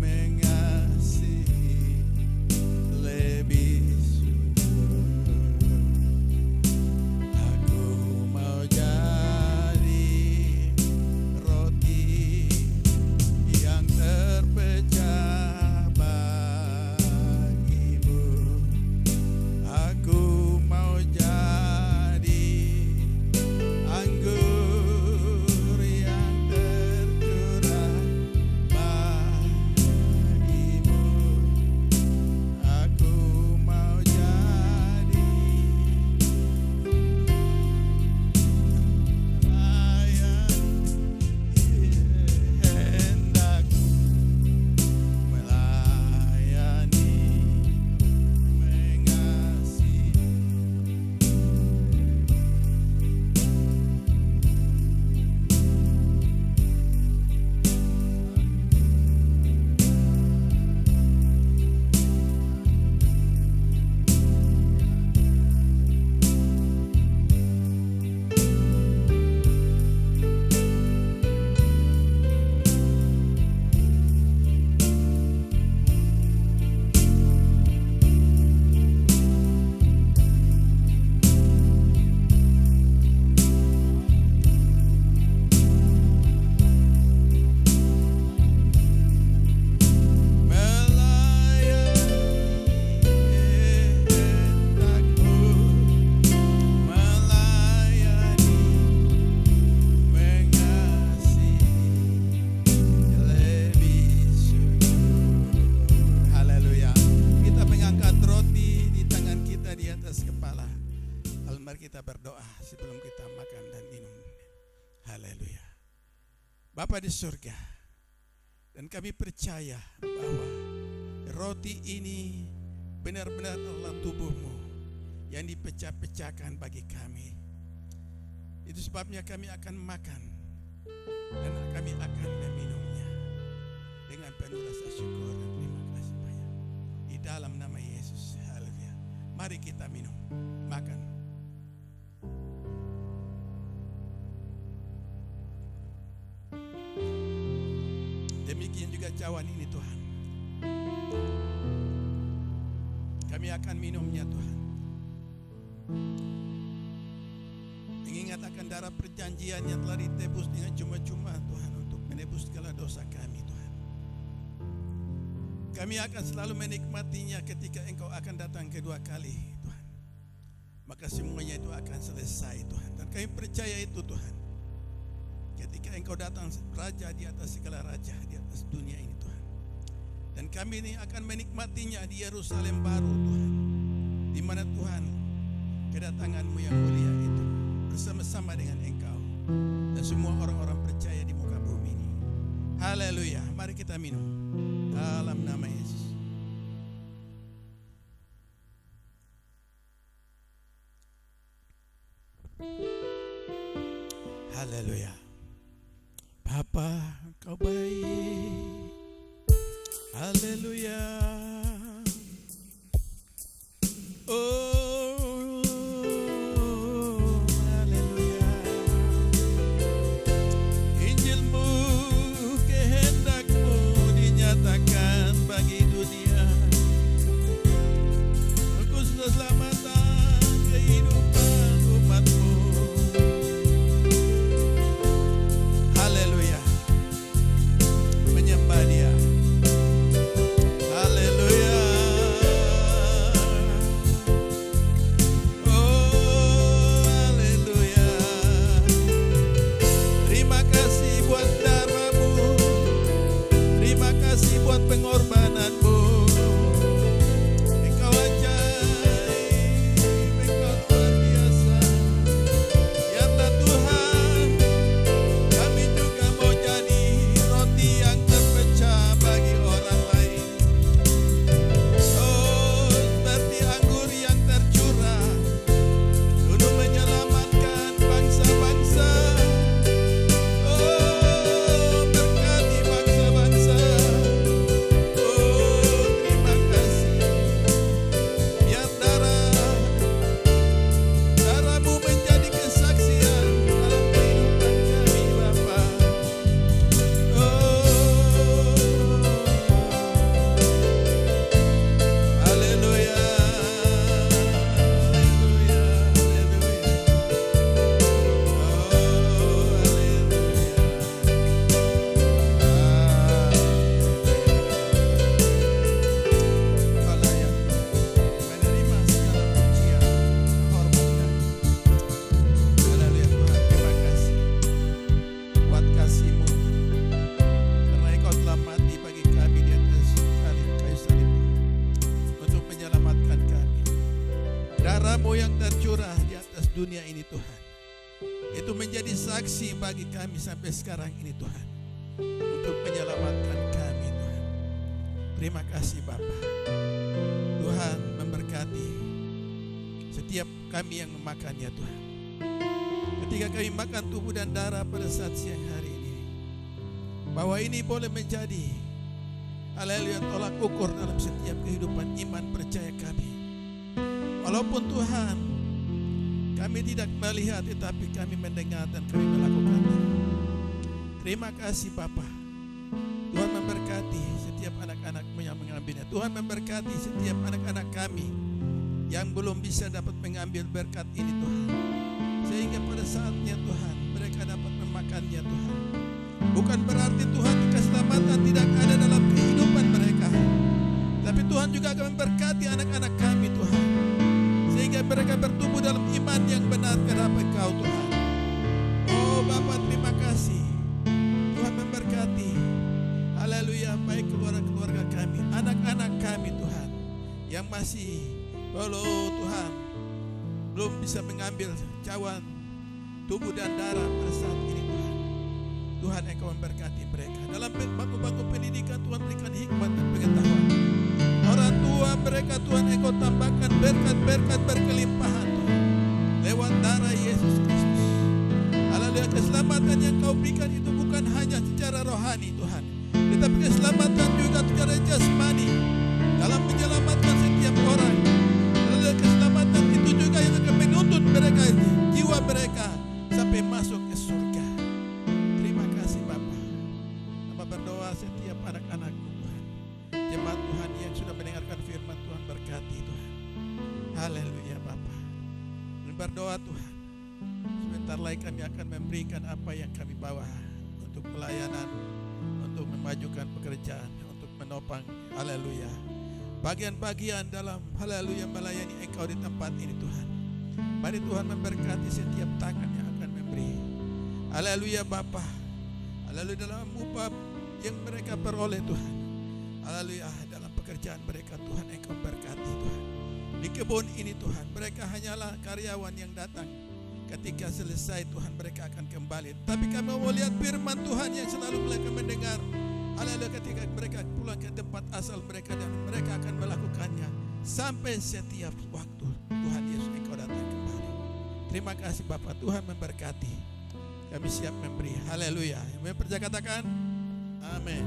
Speaker 4: mengasihi lebih sungguh. Aku mau jadi roti yang terpecah bagimu. Aku mau jadi anggur yang tercurah bagimu. Aku mau jadi hendakku melayani, mengasihi. Haleluya. Kita mengangkat roti di tangan kita di atas kepala. Mari kita berdoa sebelum kita makan dan minum. Haleluya. Bapa di surga, dan kami percaya bahwa roti ini benar-benar adalah tubuh-Mu yang dipecah-pecahkan bagi kami. Itu sebabnya kami akan makan dan kami akan meminumnya dengan penuh rasa syukur dan terima kasih banyak. Di dalam nama Yesus. Haleluya. Mari kita minum, makan. Demikian juga cawan ini Tuhan. Kami akan minumnya Tuhan, mengingat akan darah perjanjian yang telah ditebus dengan cuma-cuma Tuhan, untuk menebus segala dosa kami Tuhan. Kami akan selalu menikmatinya ketika Engkau akan datang kedua kali, Tuhan. Maka semuanya itu akan selesai, Tuhan. Dan kami percaya itu, Tuhan. Ketika Engkau datang Raja di atas segala raja, di atas dunia ini, Tuhan. Dan kami ini akan menikmatinya di Yerusalem baru, Tuhan. Di mana Tuhan, kedatangan-Mu yang mulia itu bersama-sama dengan Engkau dan semua orang-orang percaya di muka bumi ini. Haleluya. Mari kita minum dalam nama Yesus. Haleluya. Bapa, Engkau baik. Haleluya. Oh, haleluya. Injil-Mu, kehendak-Mu dinyatakan bagi dunia. Untuk keselamatan kehidupan umat-Mu. Haleluya. Menyembah Dia. Haleluya. Oh, haleluya. Terima kasih buat darah-Mu. Terima kasih buat pengorbanan-Mu. Engkau ajaib, Engkau luar biasa. Ya Tuhan, kami juga mau jadi roti yang terpecah bagi orang lain. Oh, seperti anggur yang tercurah untuk menyelamatkan bangsa-bangsa. Oh, berkati bangsa-bangsa. Oh, terima kasih. Biar darah-Mu menjadi kesaksian dalam kehidupan kami, Bapa. Oh, haleluya. Haleluya. Haleluya. Oh, haleluya. Kau layak menerima segala pujian, hormat dan haleluya Tuhan. Terima kasih buat kasih-Mu, karena Engkau telah mati bagi kami di atas kayu salib untuk menyelamatkan kami. Darah-Mu yang tercurah di atas dunia ini, Tuhan, itu menjadi saksi bagi kami sampai sekarang ini, Tuhan, untuk menyelamatkan kami, Tuhan. Terima kasih Bapa. Tuhan memberkati setiap kami yang memakannya, Tuhan. Ketika kami makan tubuh dan darah pada saat siang hari ini, bahwa ini boleh menjadi haleluya tolak ukur dalam setiap kehidupan iman percaya kami. Walaupun Tuhan, kami tidak melihat, tetapi kami mendengar dan kami melakukannya. Terima kasih Bapa. Tuhan memberkati setiap anak-anak-Mu yang mengambilnya. Tuhan memberkati setiap anak-anak kami yang belum bisa dapat mengambil berkat ini, Tuhan. Sehingga pada saatnya Tuhan, mereka dapat memakannya, Tuhan. Bukan berarti Tuhan keselamatan tidak ada dalam kehidupan mereka, tapi Tuhan juga akan memberkati anak-anak kami, Tuhan, sehingga mereka bertumbuh dalam iman yang benar kepada Engkau, Tuhan. Oh Bapa, terima kasih. Tuhan memberkati, haleluya, baik keluarga-keluarga kami, anak-anak kami, Tuhan, yang masih Tuhan belum bisa mengambil cawan tubuh dan darah pada saat ini, Tuhan. Tuhan Engkau memberkati mereka. Dalam bangku-bangku pendidikan, Tuhan berikan hikmat dan pengetahuan. Orang tua mereka, Tuhan Engkau tambahkan berkat-berkat berkelimpahan, Tuhan, lewat darah Yesus Kristus. Haleluya, keselamatan yang Kau berikan itu bukan hanya secara rohani, Tuhan, tetapi keselamatan juga secara jasmani dalam menyelamatkan setiap orang. Haleluya, keselamatan itu juga yang akan menuntut mereka, jiwa mereka, sampai masuk ke surga. Terima kasih Bapa. Hamba berdoa setiap anak-anak-Mu, Tuhan, jemaat Tuhan yang sudah mendengarkan firman Tuhan, berkati Tuhan. Haleluya Bapa. Dan berdoa Tuhan, sebentar lagi kami akan memberikan apa yang kami bawa untuk pelayanan, untuk memajukan pekerjaan, untuk menopang, haleluya, bagian-bagian dalam, haleluya, melayani Engkau di tempat ini Tuhan. Mari Tuhan memberkati setiap tangan yang akan memberi, haleluya Bapa, haleluya, dalam upah yang mereka peroleh Tuhan, haleluya, dalam pekerjaan mereka Tuhan, Engkau berkati Tuhan. Di kebun ini Tuhan, mereka hanyalah karyawan yang datang. Ketika selesai Tuhan, mereka akan kembali. Tapi kami mau lihat firman Tuhan yang selalu mereka mendengar. Haleluya, ketika mereka pulang ke tempat asal mereka, dan mereka akan melakukannya sampai setiap waktu Tuhan Yesus Engkau datang kembali. Terima kasih Bapak, Tuhan memberkati. Kami siap memberi. Haleluya. Yang percaya katakan amin.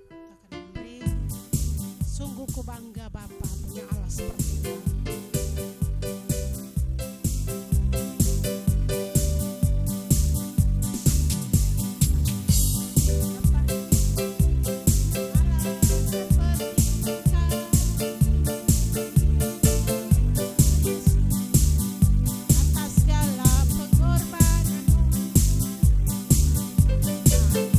Speaker 1: Akan memberi. Sungguh ku bangga Bapa punya Allah seperti Kau. Atas segala pengorbananmu, lepas dari kasih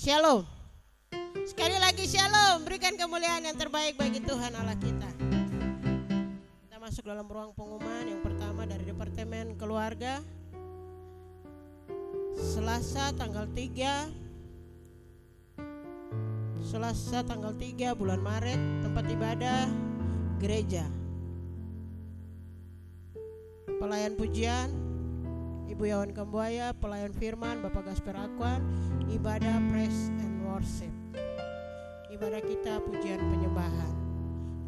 Speaker 1: Shalom. Sekali lagi shalom. Berikan kemuliaan yang terbaik bagi Tuhan Allah kita. Kita masuk dalam ruang pengumuman. Yang pertama dari Departemen Keluarga. Selasa tanggal 3 bulan Maret, tempat ibadah gereja. Pelayan pujian Ibu Yawan Kambuaya, pelayan firman Bapak Gasper Akwan, ibadah praise and worship. Ibadah kita pujian penyembahan.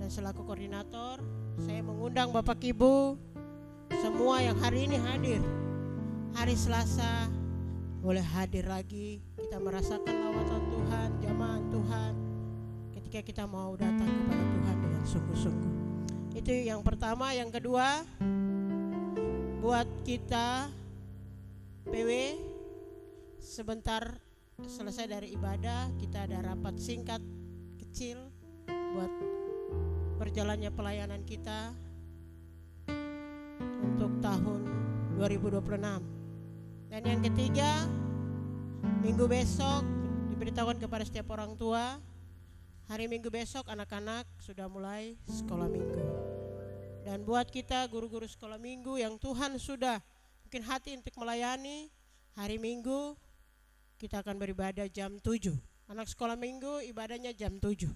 Speaker 1: Dan selaku koordinator, saya mengundang Bapak Ibu semua yang hari ini hadir. Hari Selasa boleh hadir lagi. Kita merasakan lawatan Tuhan, jamahan Tuhan ketika kita mau datang kepada Tuhan dengan sungguh-sungguh. Itu yang pertama. Yang kedua, buat kita PW, sebentar selesai dari ibadah kita ada rapat singkat kecil buat berjalannya pelayanan kita untuk tahun 2026. Dan yang ketiga, minggu besok diberitahukan kepada setiap orang tua, hari Minggu besok anak-anak sudah mulai sekolah minggu. Dan buat kita guru-guru sekolah minggu yang Tuhan sudah mungkin hati untuk melayani, hari Minggu kita akan beribadah jam 7. Anak sekolah minggu ibadahnya jam 7.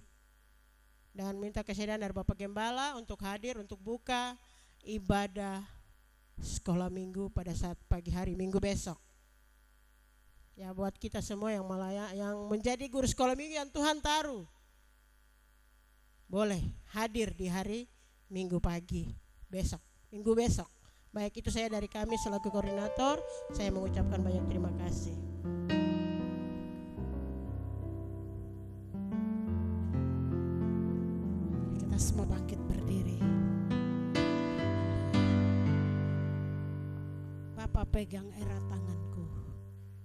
Speaker 1: Dan minta kesediaan dari Bapak Gembala untuk hadir untuk buka ibadah sekolah minggu pada saat pagi hari Minggu besok. Ya, buat kita semua yang menjadi guru sekolah minggu yang Tuhan taruh, boleh hadir di hari Minggu pagi besok, Minggu besok. Baik, itu saya dari kami selaku koordinator, saya mengucapkan banyak terima kasih. Kita semua bangkit berdiri. Bapak pegang erat tanganku.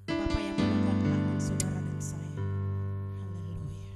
Speaker 1: Bapak yang memegang tangan saudara dan saya. Haleluya.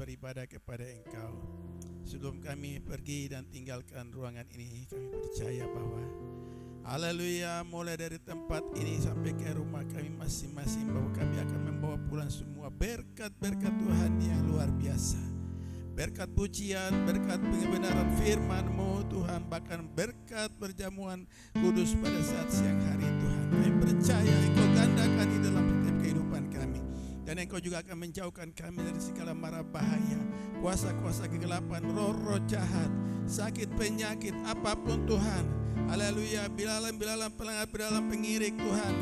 Speaker 4: beribadah kepada Engkau. Sebelum kami pergi dan tinggalkan ruangan ini, kami percaya bahwa haleluya, mulai dari tempat ini sampai ke rumah kami masing-masing, bahwa kami akan membawa pulang semua berkat-berkat Tuhan yang luar biasa. Berkat pujian, berkat kebenaran firman-Mu Tuhan, bahkan berkat perjamuan kudus pada saat siang hari Tuhan. Kami percaya Engkau gandakan di dalam setiap kehidupan kami. Dan Engkau juga akan menjauhkan kami dari segala mara bahaya, kuasa-kuasa kegelapan, roh-roh jahat, sakit, penyakit, apapun Tuhan. Haleluya, bilalan-bilalan pelanggar-bilalan pengirik Tuhan,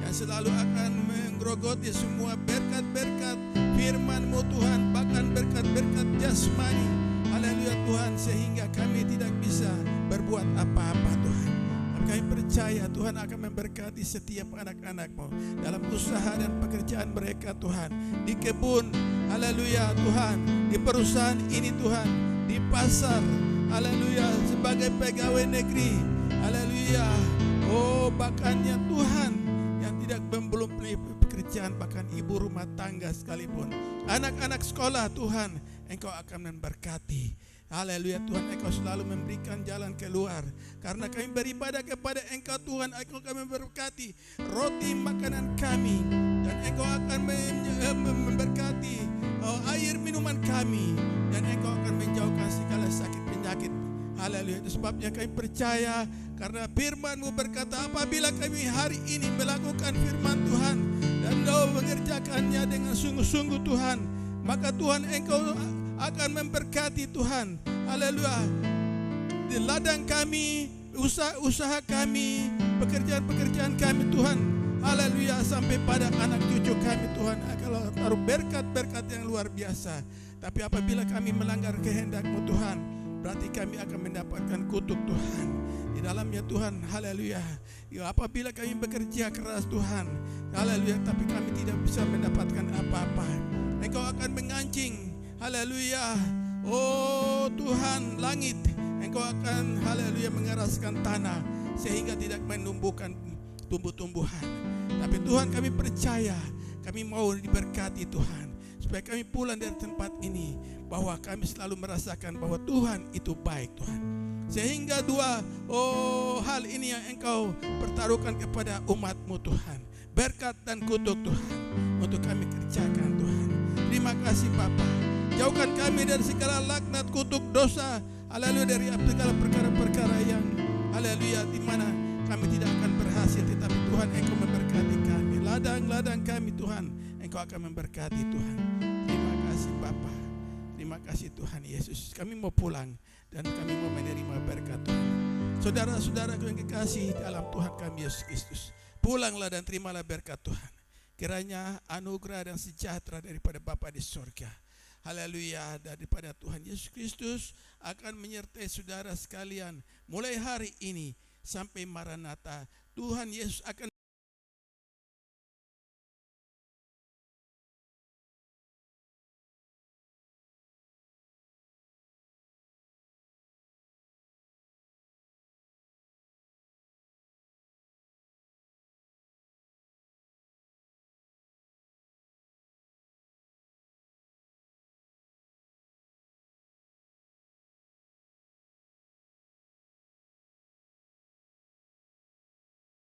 Speaker 4: yang selalu akan menggerogoti semua berkat-berkat firman-Mu Tuhan, bahkan berkat-berkat jasmani. Haleluya Tuhan, sehingga kami tidak bisa berbuat apa-apa Tuhan. Kami percaya Tuhan akan memberkati setiap anak-anak-Mu dalam usaha dan pekerjaan mereka Tuhan, di kebun, haleluya Tuhan, di perusahaan ini Tuhan, di pasar, haleluya, sebagai pegawai negeri, haleluya. Oh, bahkannya Tuhan yang tidak belum punya pekerjaan, bahkan ibu rumah tangga sekalipun, anak-anak sekolah Tuhan, Engkau akan memberkati. Haleluya Tuhan, Engkau selalu memberikan jalan keluar. Karena kami beribadah kepada Engkau Tuhan, Engkau akan memberkati roti makanan kami, dan Engkau akan memberkati air minuman kami, dan Engkau akan menjauhkan segala sakit penyakit. Haleluya. Itu sebabnya kami percaya, karena firman-Mu berkata, apabila kami hari ini melakukan firman Tuhan dan mengerjakannya dengan sungguh-sungguh Tuhan, maka Tuhan Engkau akan memberkati Tuhan. Haleluya. Di ladang kami, usaha kami, pekerjaan-pekerjaan kami Tuhan. Haleluya. Sampai pada anak cucu kami Tuhan, akan taruh berkat-berkat yang luar biasa. Tapi apabila kami melanggar kehendak-Mu Tuhan, berarti kami akan mendapatkan kutuk Tuhan di dalamnya Tuhan. Haleluya. Ya, apabila kami bekerja keras Tuhan, haleluya, tapi kami tidak bisa mendapatkan apa-apa, Engkau akan mengancing, haleluya, oh Tuhan, langit, Engkau akan, haleluya, mengeraskan tanah sehingga tidak menumbuhkan tumbuh-tumbuhan. Tapi Tuhan, kami percaya, kami mau diberkati Tuhan, supaya kami pulang dari tempat ini bahwa kami selalu merasakan bahwa Tuhan itu baik Tuhan. Sehingga dua hal ini yang Engkau pertaruhkan kepada umat-Mu Tuhan, berkat dan kutuk Tuhan, untuk kami kerjakan Tuhan. Terima kasih Bapa. Jauhkan kami dari segala laknat, kutuk, dosa, haleluya, dari segala perkara-perkara yang, haleluya, di mana kami tidak akan berhasil, tetapi Tuhan Engkau memberkati kami. Ladang-ladang kami Tuhan, Engkau akan memberkati Tuhan. Terima kasih Bapa. Terima kasih Tuhan Yesus. Kami mau pulang dan kami mau menerima berkat Tuhan. Saudara-saudaraku yang kekasih dalam Tuhan kami Yesus Kristus, pulanglah dan terimalah berkat Tuhan. Kiranya anugerah dan sejahtera daripada Bapa di surga, haleluya, daripada Tuhan Yesus Kristus akan menyertai saudara sekalian mulai hari ini sampai Maranatha. Tuhan Yesus akan